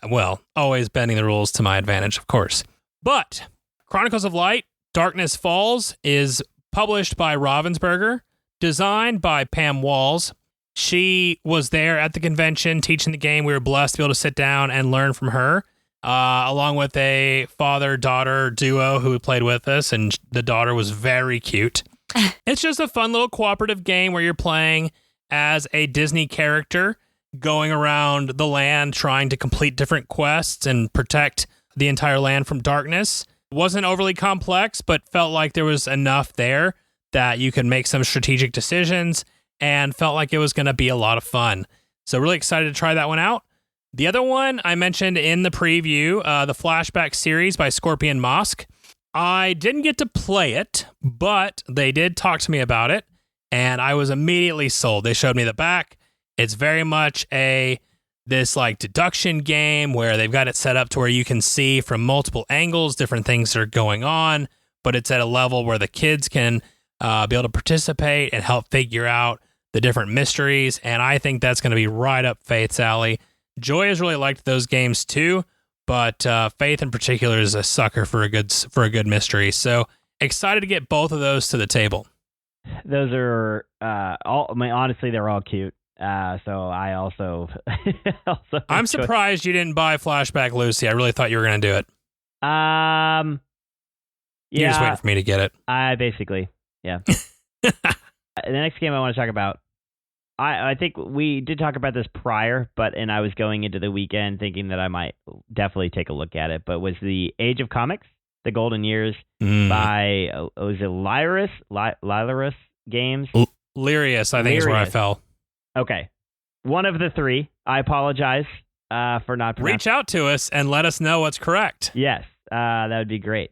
Speaker 1: Well, always bending the rules to my advantage, of course. But Chronicles of Light, Darkness Falls is published by Ravensburger, designed by Pam Walls. She was there at the convention teaching the game. We were blessed to be able to sit down and learn from her, along with a father-daughter duo who played with us, and the daughter was very cute. It's just a fun little cooperative game where you're playing as a Disney character, going around the land trying to complete different quests and protect the entire land from darkness. Wasn't overly complex, but felt like there was enough there that you could make some strategic decisions and felt like it was going to be a lot of fun. So really excited to try that one out. The other one I mentioned in the preview, the Flashback series by Scorpion Mosque. I didn't get to play it, but they did talk to me about it, and I was immediately sold. They showed me the back. It's very much this like deduction game where they've got it set up to where you can see from multiple angles different things that are going on, but it's at a level where the kids can be able to participate and help figure out the different mysteries. And I think that's going to be right up Faith's alley. Joy has really liked those games too, but Faith in particular is a sucker for a good mystery. So excited to get both of those to the table.
Speaker 3: Those are honestly, they're all cute. So I also
Speaker 1: I'm surprised you didn't buy Flashback Lucy. I really thought you were going to do it.
Speaker 3: Yeah.
Speaker 1: You're just waiting for me to get it.
Speaker 3: Basically, yeah. The next game I want to talk about, I think we did talk about this prior, and I was going into the weekend thinking that I might definitely take a look at it, but was the Age of Comics, The Golden Years by, was it Lyris? Games.
Speaker 1: Lirius, I think, is where I
Speaker 3: Lirius.
Speaker 1: fell.
Speaker 3: Okay. One of the three. I apologize for not pronouncing.
Speaker 1: Reach out to us and let us know what's correct.
Speaker 3: Yes, that would be great.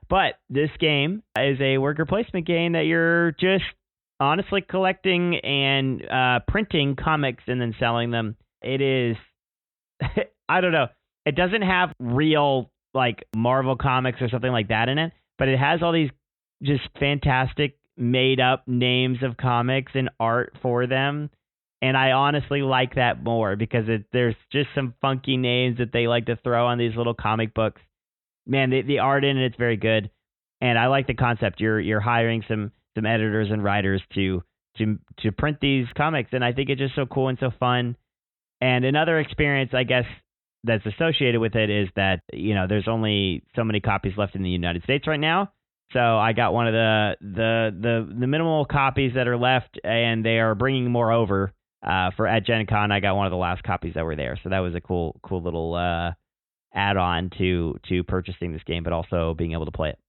Speaker 3: But this game is a worker placement game that you're just honestly collecting and printing comics and then selling them. It is, I don't know. It doesn't have real like Marvel comics or something like that in it, but it has all these just fantastic made up names of comics and art for them. And I honestly like that more because there's just some funky names that they like to throw on these little comic books. Man, the art in it's very good. And I like the concept. You're hiring some editors and writers to print these comics. And I think it's just so cool and so fun. And another experience, I guess, that's associated with it is that, there's only so many copies left in the United States right now. So I got one of the minimal copies that are left, and they are bringing more over. For at GenCon, I got one of the last copies that were there. So that was a cool little add-on to purchasing this game, but also being able to play it.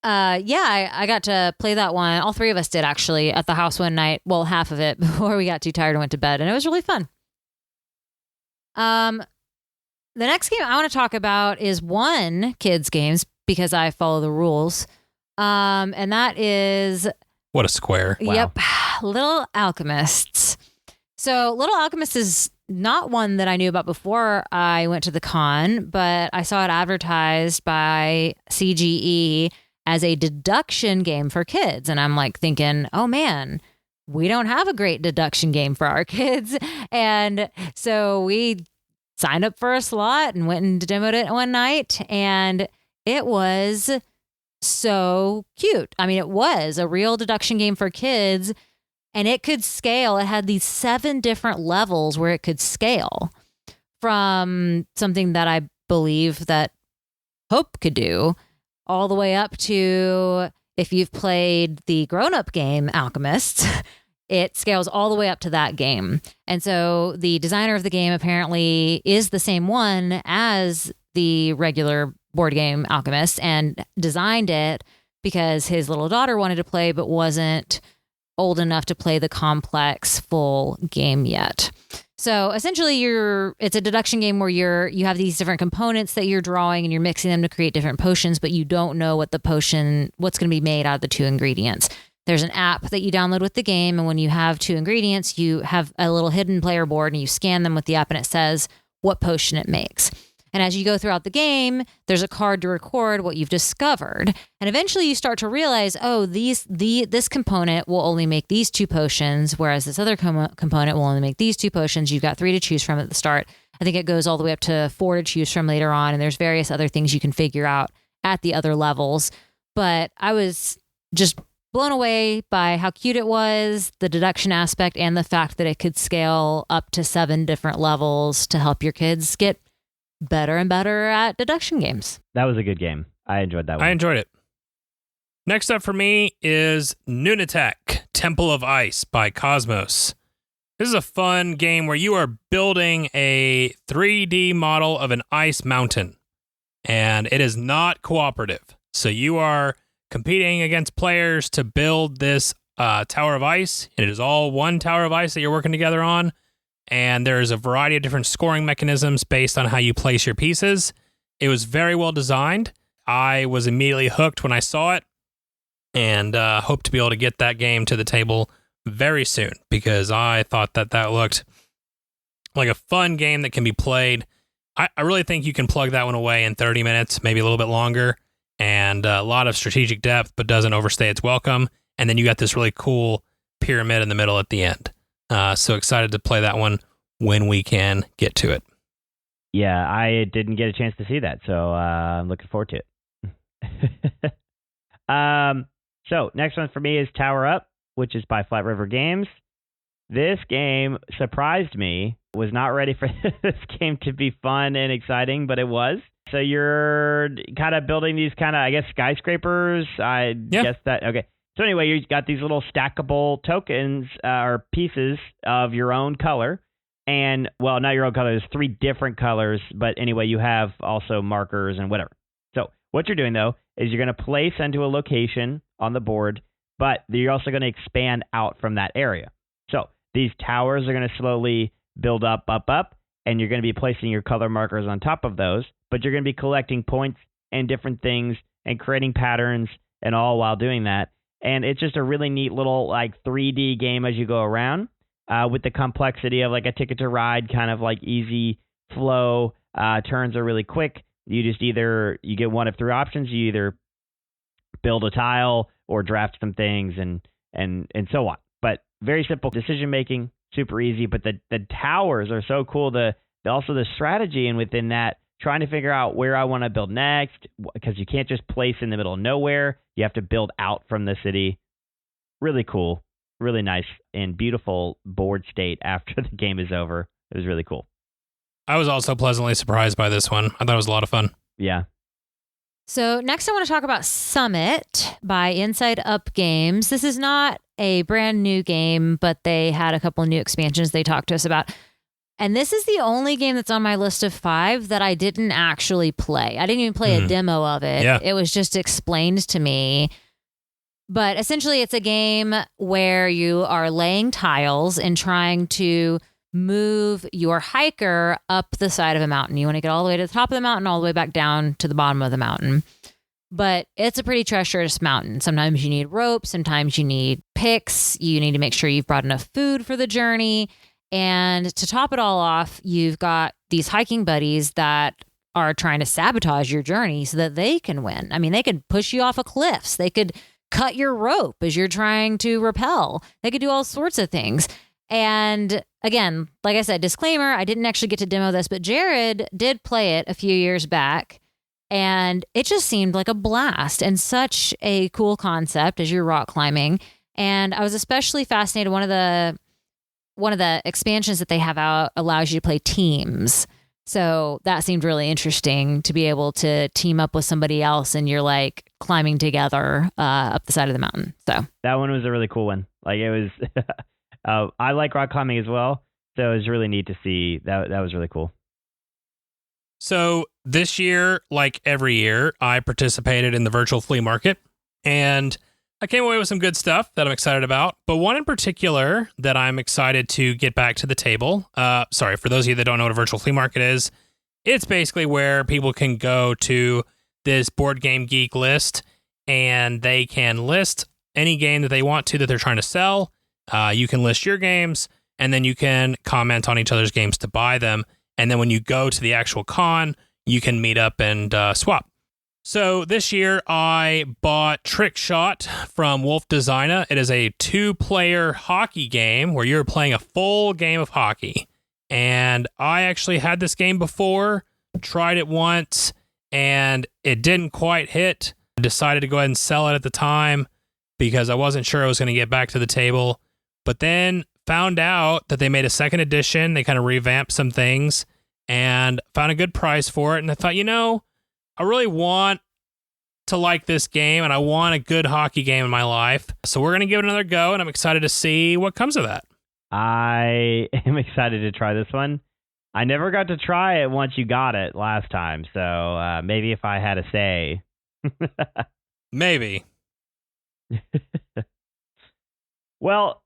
Speaker 2: I got to play that one. All three of us did actually at the house one night. Well, half of it before we got too tired and went to bed, and it was really fun. The next game I want to talk about is one kids games because I follow the rules. And that is
Speaker 1: what a square.
Speaker 3: Wow.
Speaker 2: Yep. Little Alchemists. So Little Alchemist is not one that I knew about before I went to the con, but I saw it advertised by CGE as a deduction game for kids. And I'm like thinking, oh man, we don't have a great deduction game for our kids. And so we signed up for a slot and went and demoed it one night. And it was so cute. I mean, it was a real deduction game for kids. And it could scale. It had these 7 different levels where it could scale from something that I believe that Hope could do all the way up to, if you've played the grown-up game Alchemists, it scales all the way up to that game. And so the designer of the game apparently is the same one as the regular board game Alchemist and designed it because his little daughter wanted to play but wasn't old enough to play the complex full game yet. So essentially it's a deduction game where you have these different components that you're drawing and you're mixing them to create different potions, but you don't know what's going to be made out of the 2 ingredients. There's an app that you download with the game, and when you have 2 ingredients, you have a little hidden player board and you scan them with the app and it says what potion it makes. And as you go throughout the game, there's a card to record what you've discovered. And eventually you start to realize, oh, this component will only make these 2 potions, whereas this other component will only make these 2 potions. You've got 3 to choose from at the start. I think it goes all the way up to 4 to choose from later on. And there's various other things you can figure out at the other levels. But I was just blown away by how cute it was, the deduction aspect, and the fact that it could scale up to 7 different levels to help your kids get better and better at deduction games.
Speaker 3: That was a good game. I enjoyed that one.
Speaker 1: I enjoyed it. Next up for me is Nunatek, Temple of Ice by Cosmos. This is a fun game where you are building a 3D model of an ice mountain, and it is not cooperative. So you are competing against players to build this tower of ice. It is all one tower of ice that you're working together on. And there's a variety of different scoring mechanisms based on how you place your pieces. It was very well designed. I was immediately hooked when I saw it and hope to be able to get that game to the table very soon because I thought that looked like a fun game that can be played. I really think you can plug that one away in 30 minutes, maybe a little bit longer, and a lot of strategic depth, but doesn't overstay its welcome. And then you got this really cool pyramid in the middle at the end. So excited to play that one when we can get to it.
Speaker 3: Yeah, I didn't get a chance to see that, so I'm looking forward to it. So next one for me is Tower Up, which is by Flat River Games. This game surprised me. Was not ready for this game to be fun and exciting, but it was. So you're kind of building these skyscrapers. I guess that, okay. So anyway, you got these little stackable tokens or pieces of your own color. And, well, not your own color. There's 3 different colors. But anyway, you have also markers and whatever. So what you're doing, though, is you're going to place into a location on the board but you're also going to expand out from that area. So these towers are going to slowly build up, and you're going to be placing your color markers on top of those, but you're going to be collecting points and different things and creating patterns and all while doing that. And it's just a really neat little like 3D game as you go around with the complexity of like a Ticket to Ride, kind of like easy flow. Turns are really quick. You get one of three options. You either build a tile or draft some things and so on. But very simple decision making, super easy. But the towers are so cool. Also the strategy, and within that, trying to figure out where I want to build next, because you can't just place in the middle of nowhere. You have to build out from the city. Really cool, really nice, and beautiful board state after the game is over. It was really cool.
Speaker 1: I was also pleasantly surprised by this one. I thought it was a lot of fun.
Speaker 3: Yeah.
Speaker 2: So next I want to talk about Summit by Inside Up Games. This is not a brand new game, but they had a couple of new expansions they talked to us about. And this is the only game that's on my list of 5 that I didn't actually play. I didn't even play a demo of it.
Speaker 1: Yeah.
Speaker 2: It was just explained to me. But essentially, it's a game where you are laying tiles and trying to move your hiker up the side of a mountain. You want to get all the way to the top of the mountain, all the way back down to the bottom of the mountain. But it's a pretty treacherous mountain. Sometimes you need rope. Sometimes you need picks. You need to make sure you've brought enough food for the journey. And to top it all off, you've got these hiking buddies that are trying to sabotage your journey so that they can win. I mean, they could push you off of cliffs. They could cut your rope as you're trying to rappel. They could do all sorts of things. And again, like I said, disclaimer, I didn't actually get to demo this, but Jared did play it a few years back. And it just seemed like a blast and such a cool concept as you're rock climbing. And I was especially fascinated. One of the expansions that they have out allows you to play teams. So that seemed really interesting to be able to team up with somebody else and you're like climbing together up the side of the mountain. So
Speaker 3: that one was a really cool one. Like it was, I like rock climbing as well. So it was really neat to see that. That was really cool.
Speaker 1: So this year, like every year, I participated in the virtual flea market, and I came away with some good stuff that I'm excited about, but one in particular that I'm excited to get back to the table. Sorry, for those of you that don't know what a virtual flea market is, it's basically where people can go to this Board Game Geek list and they can list any game that they want to that they're trying to sell. You can list your games, and then you can comment on each other's games to buy them. And then when you go to the actual con, you can meet up and swap. So this year I bought Trick Shot from Wolf Designer. It is a 2-player hockey game where you're playing a full game of hockey. And I actually had this game before, tried it once, and it didn't quite hit. I decided to go ahead and sell it at the time because I wasn't sure I was going to get back to the table. But then found out that they made a second edition. They kind of revamped some things and found a good price for it. And I thought, I really want to like this game, and I want a good hockey game in my life. So we're going to give it another go, and I'm excited to see what comes of that.
Speaker 3: I am excited to try this one. I never got to try it once you got it last time, so maybe if I had a say.
Speaker 1: Maybe.
Speaker 3: Well,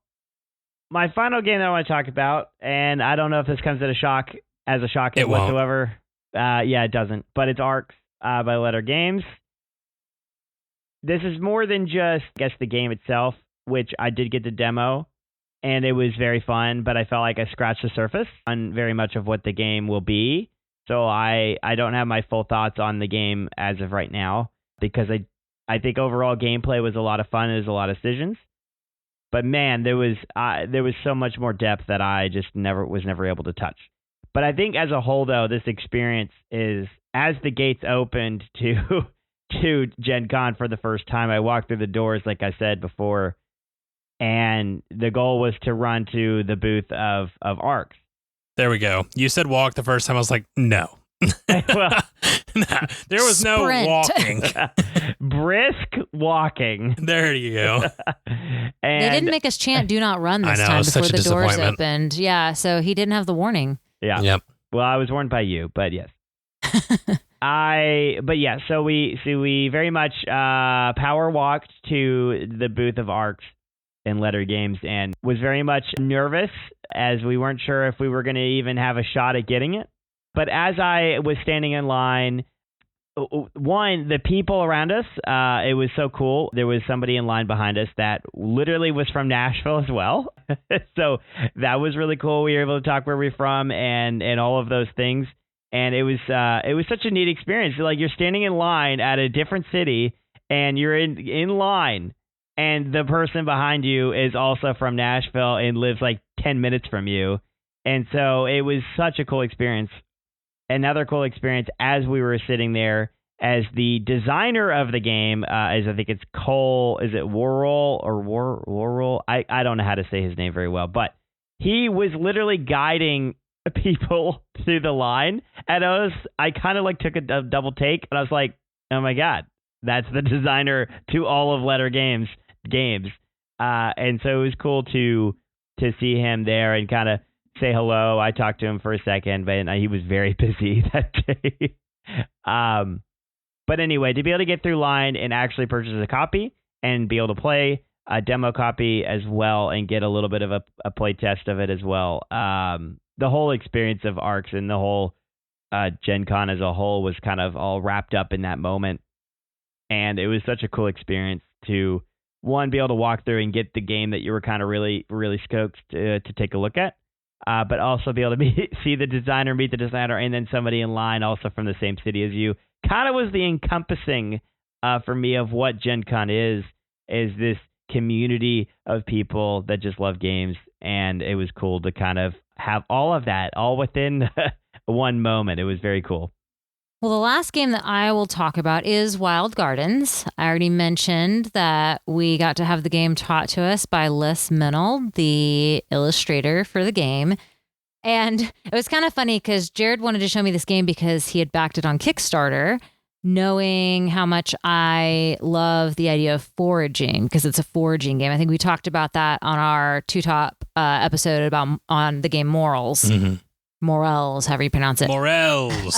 Speaker 3: my final game that I want to talk about, and I don't know if this comes as a shock whatsoever. Yeah, it doesn't, but it's Arcs. By Letter Games. This is more than just, I guess, the game itself, which I did get the demo, and it was very fun, but I felt like I scratched the surface on very much of what the game will be. So I don't have my full thoughts on the game as of right now, because I think overall gameplay was a lot of fun. It was a lot of decisions. But man, there was so much more depth that I just was never able to touch. But I think as a whole, though, this experience is, as the gates opened to GenCon for the first time, I walked through the doors, like I said before, and the goal was to run to the booth of Arcs.
Speaker 1: There we go. You said walk the first time. I was like, no.
Speaker 3: Well,
Speaker 1: nah, there was no walking.
Speaker 3: Brisk walking.
Speaker 1: There you go.
Speaker 3: And
Speaker 2: they didn't make us chant "Do not run" this time before the doors opened. Yeah, so he didn't have the warning.
Speaker 3: Yeah.
Speaker 1: Yep.
Speaker 3: Well, I was warned by you, but yes. So we very much power walked to the booth of Arcs and Letter Games and was very much nervous as we weren't sure if we were going to even have a shot at getting it. But as I was standing in line, one, the people around us, it was so cool. There was somebody in line behind us that literally was from Nashville as well. So that was really cool. We were able to talk where we're from and all of those things. And it was such a neat experience. Like you're standing in line at a different city and you're in line and the person behind you is also from Nashville and lives like 10 minutes from you. And so it was such a cool experience. Another cool experience as we were sitting there as the designer of the game I think it's Cole, is it Worrell or Worrell? I don't know how to say his name very well, but he was literally guiding people through the line. And I kind of like took a double take and I was like, oh my God, that's the designer to all of Letter Games. And so it was cool to see him there and kind of say hello. I talked to him for a second, but he was very busy that day. But anyway, to be able to get through line and actually purchase a copy and be able to play a demo copy as well and get a little bit of a play test of it as well. The whole experience of Arcs and the whole GenCon as a whole was kind of all wrapped up in that moment. And it was such a cool experience to, one, be able to walk through and get the game that you were kind of really, really stoked to take a look at. But also be able to see the designer, meet the designer, and then somebody in line also from the same city as you. Kind of was the encompassing for me of what GenCon is this community of people that just love games. And it was cool to kind of have all of that all within one moment. It was very cool.
Speaker 2: Well, the last game that I will talk about is Wild Gardens. I already mentioned that we got to have the game taught to us by Les Mennel, the illustrator for the game. And it was kind of funny because Jared wanted to show me this game because he had backed it on Kickstarter, knowing how much I love the idea of foraging because it's a foraging game. I think we talked about that on our Two Top episode on the game Morels.
Speaker 1: Mm-hmm.
Speaker 2: Morels, however you pronounce it.
Speaker 1: Morels.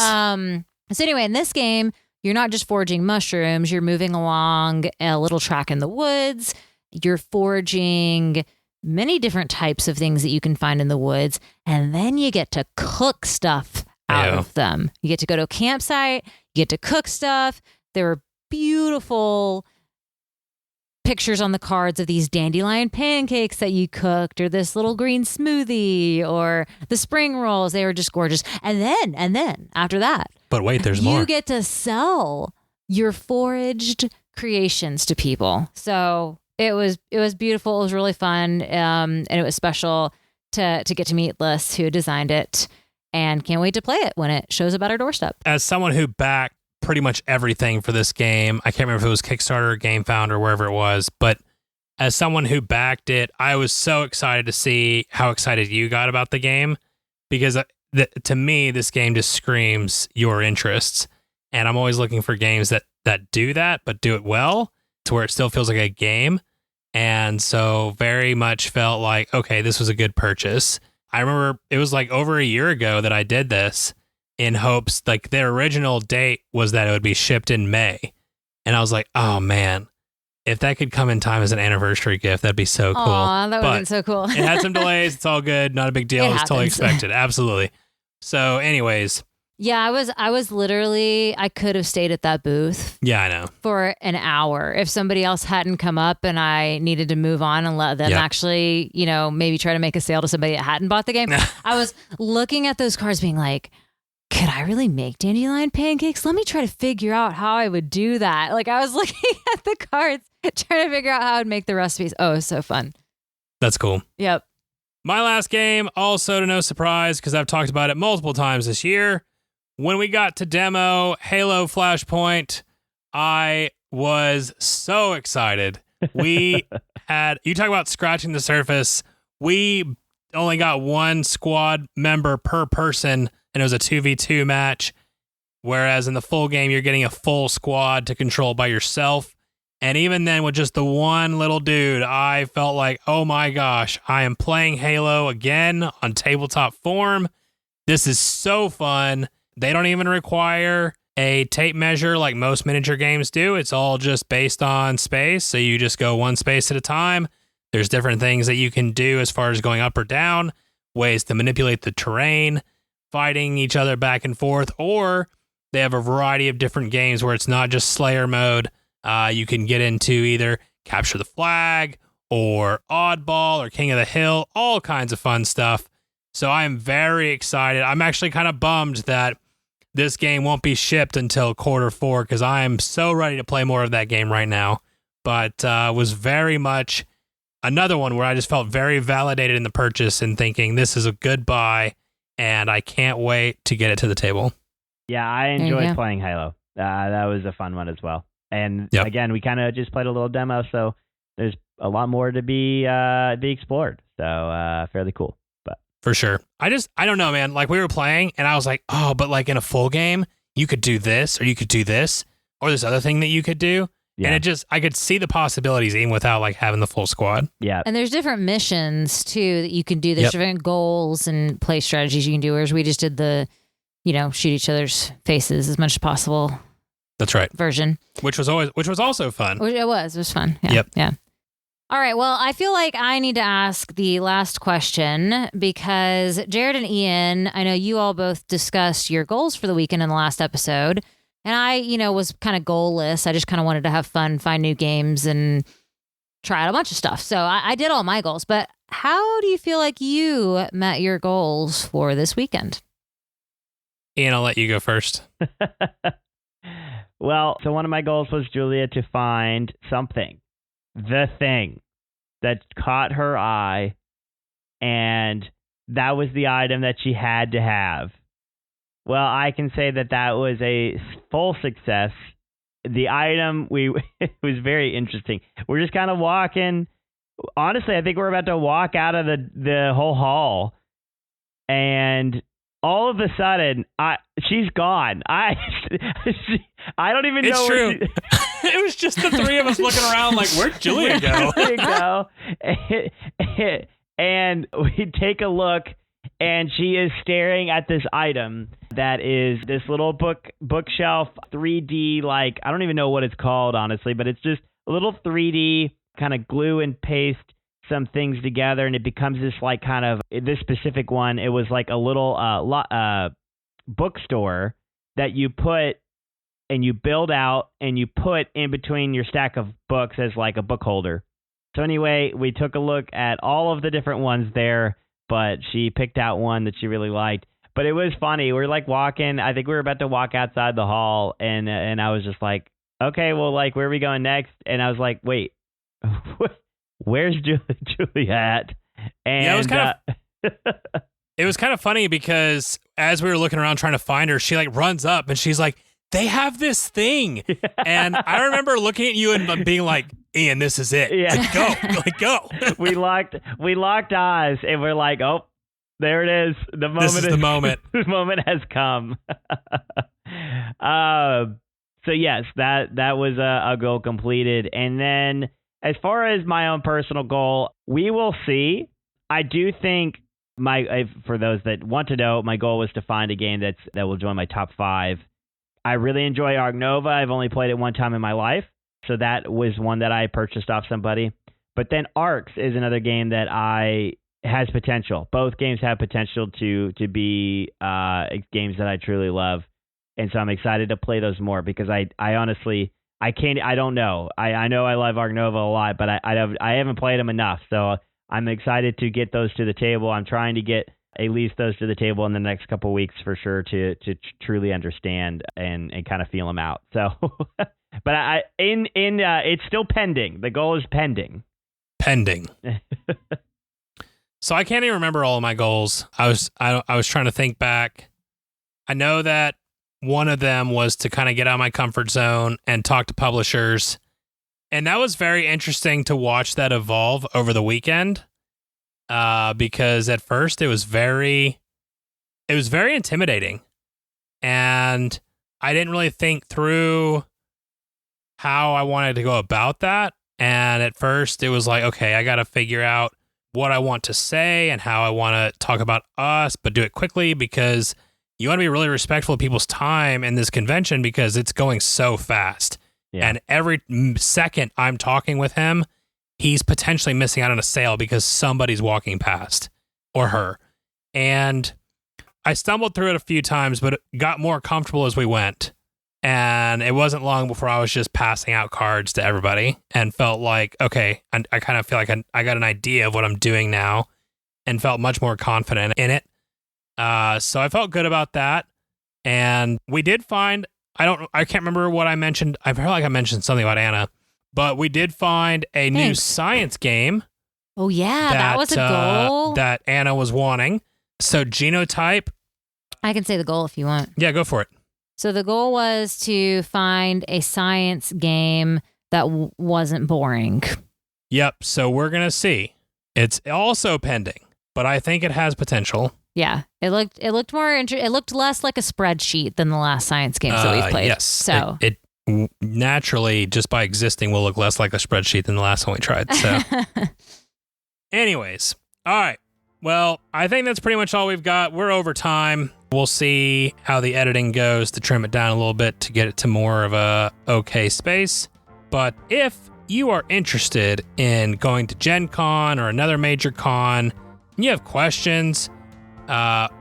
Speaker 2: So anyway, in this game, you're not just foraging mushrooms. You're moving along a little track in the woods. You're foraging many different types of things that you can find in the woods. And then you get to cook stuff out of them. You get to go to a campsite. You get to cook stuff. There are beautiful pictures on the cards of these dandelion pancakes that you cooked, or this little green smoothie, or the spring rolls. They were just gorgeous. And then after that,
Speaker 1: but wait, there's more.
Speaker 2: You get to sell your foraged creations to people. So it was beautiful. It was really fun, and it was special to get to meet Les, who designed it, and can't wait to play it when it shows up at our doorstep.
Speaker 1: As someone who backed pretty much everything for this game, I can't remember if it was Kickstarter, GameFound, or wherever it was, but as someone who backed it, I was so excited to see how excited you got about the game, because to me, this game just screams your interests. And I'm always looking for games that do that, but do it well to where it still feels like a game. And so very much felt like, okay, this was a good purchase. I remember it was like over a year ago that I did this in hopes, like their original date was that it would be shipped in May. And I was like, oh man, if that could come in time as an anniversary gift, that'd be so cool.
Speaker 2: Aw, that would have been so cool.
Speaker 1: It had some delays. It's all good. Not a big deal. It was totally expected. Absolutely. So anyways.
Speaker 2: Yeah, I was literally, I could have stayed at that booth.
Speaker 1: Yeah, I know.
Speaker 2: For an hour. If somebody else hadn't come up and I needed to move on and let them actually, maybe try to make a sale to somebody that hadn't bought the game. I was looking at those cards being like, could I really make dandelion pancakes? Let me try to figure out how I would do that. Like I was looking at the cards, trying to figure out how I would make the recipes. Oh, it was so fun.
Speaker 1: That's cool.
Speaker 2: Yep.
Speaker 1: My last game, also to no surprise, because I've talked about it multiple times this year. When we got to demo Halo Flashpoint, I was so excited. You talk about scratching the surface. We only got one squad member per person, and it was a 2v2 match. Whereas in the full game, you're getting a full squad to control by yourself. And even then, with just the one little dude, I felt like, oh my gosh, I am playing Halo again on tabletop form. This is so fun. They don't even require a tape measure like most miniature games do. It's all just based on space. So you just go one space at a time. There's different things that you can do as far as going up or down, ways to manipulate the terrain, fighting each other back and forth, or they have a variety of different games where it's not just Slayer mode. You can get into either Capture the Flag or Oddball or King of the Hill, all kinds of fun stuff. So I'm very excited. I'm actually kind of bummed that this game won't be shipped until Q4 because I am so ready to play more of that game right now. But was very much another one where I just felt very validated in the purchase and thinking this is a good buy, and I can't wait to get it to the table.
Speaker 3: Yeah, I enjoyed playing Halo. That was a fun one as well. And again, we kind of just played a little demo, so there's a lot more to be explored. So fairly cool. But
Speaker 1: for sure. I don't know, man. Like we were playing and I was like, oh, but like in a full game, you could do this or you could do this or this other thing that you could do. Yeah. And I could see the possibilities even without like having the full squad.
Speaker 3: Yeah.
Speaker 2: And there's different missions too that you can do. There's different goals and play strategies you can do. Whereas we just did the, shoot each other's faces as much as possible.
Speaker 1: That's right.
Speaker 2: Version.
Speaker 1: Which was also fun.
Speaker 2: It was fun. Yeah.
Speaker 1: Yep.
Speaker 2: Yeah. All right. Well, I feel like I need to ask the last question because Jared and Ian, I know you all both discussed your goals for the weekend in the last episode. And I, was kind of goalless. I just kind of wanted to have fun, find new games, and try out a bunch of stuff. So I did all my goals. But how do you feel like you met your goals for this weekend?
Speaker 1: Ian, I'll let you go first.
Speaker 3: Well, so one of my goals was, Julia, to find something, the thing that caught her eye, and that was the item that she had to have. Well, I can say that was a full success. The item, it was very interesting. We're just kind of walking. Honestly, I think we're about to walk out of the whole hall, and all of a sudden, she's gone. I don't even know.
Speaker 1: It's true. It was just the three of us looking around like, where'd Julia go?
Speaker 3: There you go. And we take a look, and she is staring at this item that is this little bookshelf 3D, like, I don't even know what it's called, honestly, but it's just a little 3D kind of glue and paste some things together, and it becomes this like kind of, this specific one, it was like a little bookstore that you put and you build out and you put in between your stack of books as like a book holder. So anyway, we took a look at all of the different ones there, but she picked out one that she really liked. But it was funny. We're like walking, I think we were about to walk outside the hall, and I was just like, okay, well, like, where are we going next? And I was like, wait, where's Julia at? And
Speaker 1: yeah, it was kind of funny because as we were looking around trying to find her, she like runs up and she's like, they have this thing. And I remember looking at you and being like, Ian, this is it.
Speaker 3: Yeah.
Speaker 1: Like, go.
Speaker 3: We locked eyes and we're like, oh, there it is. The moment
Speaker 1: this is the moment.
Speaker 3: The moment has come. So yes, that was a goal completed. And then as far as my own personal goal, we will see. I do think for those that want to know, my goal was to find a game that will join my top 5. I really enjoy Ark Nova. I've only played it one time in my life, so that was one that I purchased off somebody. But then Arks is another game that has potential. Both games have potential to be games that I truly love, and so I'm excited to play those more because I honestly I don't know. I know I love Ark Nova a lot, but I haven't played them enough, so I'm excited to get those to the table. I'm trying to get at least those to the table in the next couple of weeks for sure to truly understand and kind of feel them out. So, but it's still pending. The goal is pending.
Speaker 1: So I can't even remember all of my goals. I was trying to think back. I know that one of them was to kind of get out of my comfort zone and talk to publishers. And that was very interesting to watch that evolve over the weekend. Because at first it was very intimidating, and I didn't really think through how I wanted to go about that. And at first it was like, okay, I got to figure out what I want to say and how I want to talk about us, but do it quickly because you want to be really respectful of people's time in this convention because it's going so fast.
Speaker 3: Yeah.
Speaker 1: And every second I'm talking with him, he's potentially missing out on a sale because somebody's walking past or her. And I stumbled through it a few times, but it got more comfortable as we went. And it wasn't long before I was just passing out cards to everybody and felt like, okay, I kind of feel like I got an idea of what I'm doing now and felt much more confident in it. So I felt good about that. And we did find, I can't remember what I mentioned. I feel like I mentioned something about Anna, but we did find a new science game.
Speaker 2: Oh, yeah, that was a goal.
Speaker 1: That Anna was wanting. So Genotype.
Speaker 2: I can say the goal if you want.
Speaker 1: Yeah, go for it.
Speaker 2: So the goal was to find a science game that wasn't boring.
Speaker 1: Yep. So we're going to see. It's also pending, but I think it has potential.
Speaker 2: Yeah. It looked more it looked less like a spreadsheet than the last science games that we've played.
Speaker 1: Yes.
Speaker 2: So
Speaker 1: it naturally, just by existing, will look less like a spreadsheet than the last one we tried. So anyways. All right. Well, I think that's pretty much all we've got. We're over time. We'll see how the editing goes to trim it down a little bit to get it to more of a okay space. But if you are interested in going to GenCon or another major con, and you have questions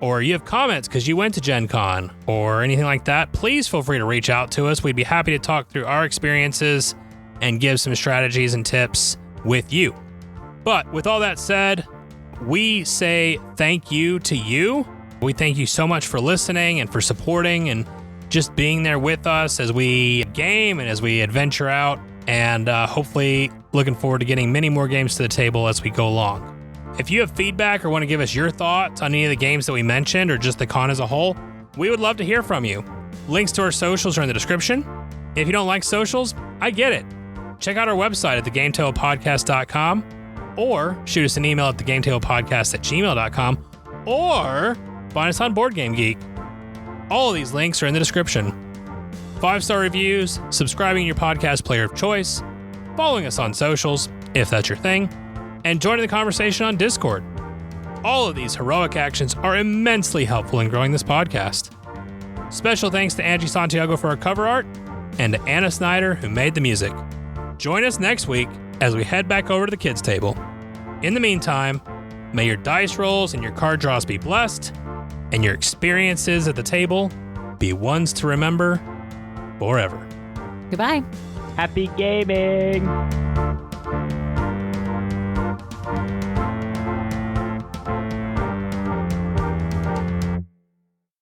Speaker 1: or you have comments because you went to GenCon or anything like that, please feel free to reach out to us. We'd be happy to talk through our experiences and give some strategies and tips with you. But with all that said, we say thank you to you. We thank you so much for listening and for supporting and just being there with us as we game and as we adventure out, and hopefully looking forward to getting many more games to the table as we go along. If you have feedback or want to give us your thoughts on any of the games that we mentioned or just the con as a whole, we would love to hear from you. Links to our socials are in the description. If you don't like socials, I get it. Check out our website at thegametablepodcast.com or shoot us an email at thegametablepodcast@gmail.com or find us on Board Game Geek. All of these links are in the description. 5-star reviews, subscribing in your podcast player of choice, following us on socials, if that's your thing, and joining the conversation on Discord. All of these heroic actions are immensely helpful in growing this podcast. Special thanks to Angie Santiago for our cover art and to Anna Snyder who made the music. Join us next week as we head back over to the kids' table. In the meantime, may your dice rolls and your card draws be blessed, and your experiences at the table be ones to remember forever.
Speaker 2: Goodbye.
Speaker 3: Happy gaming!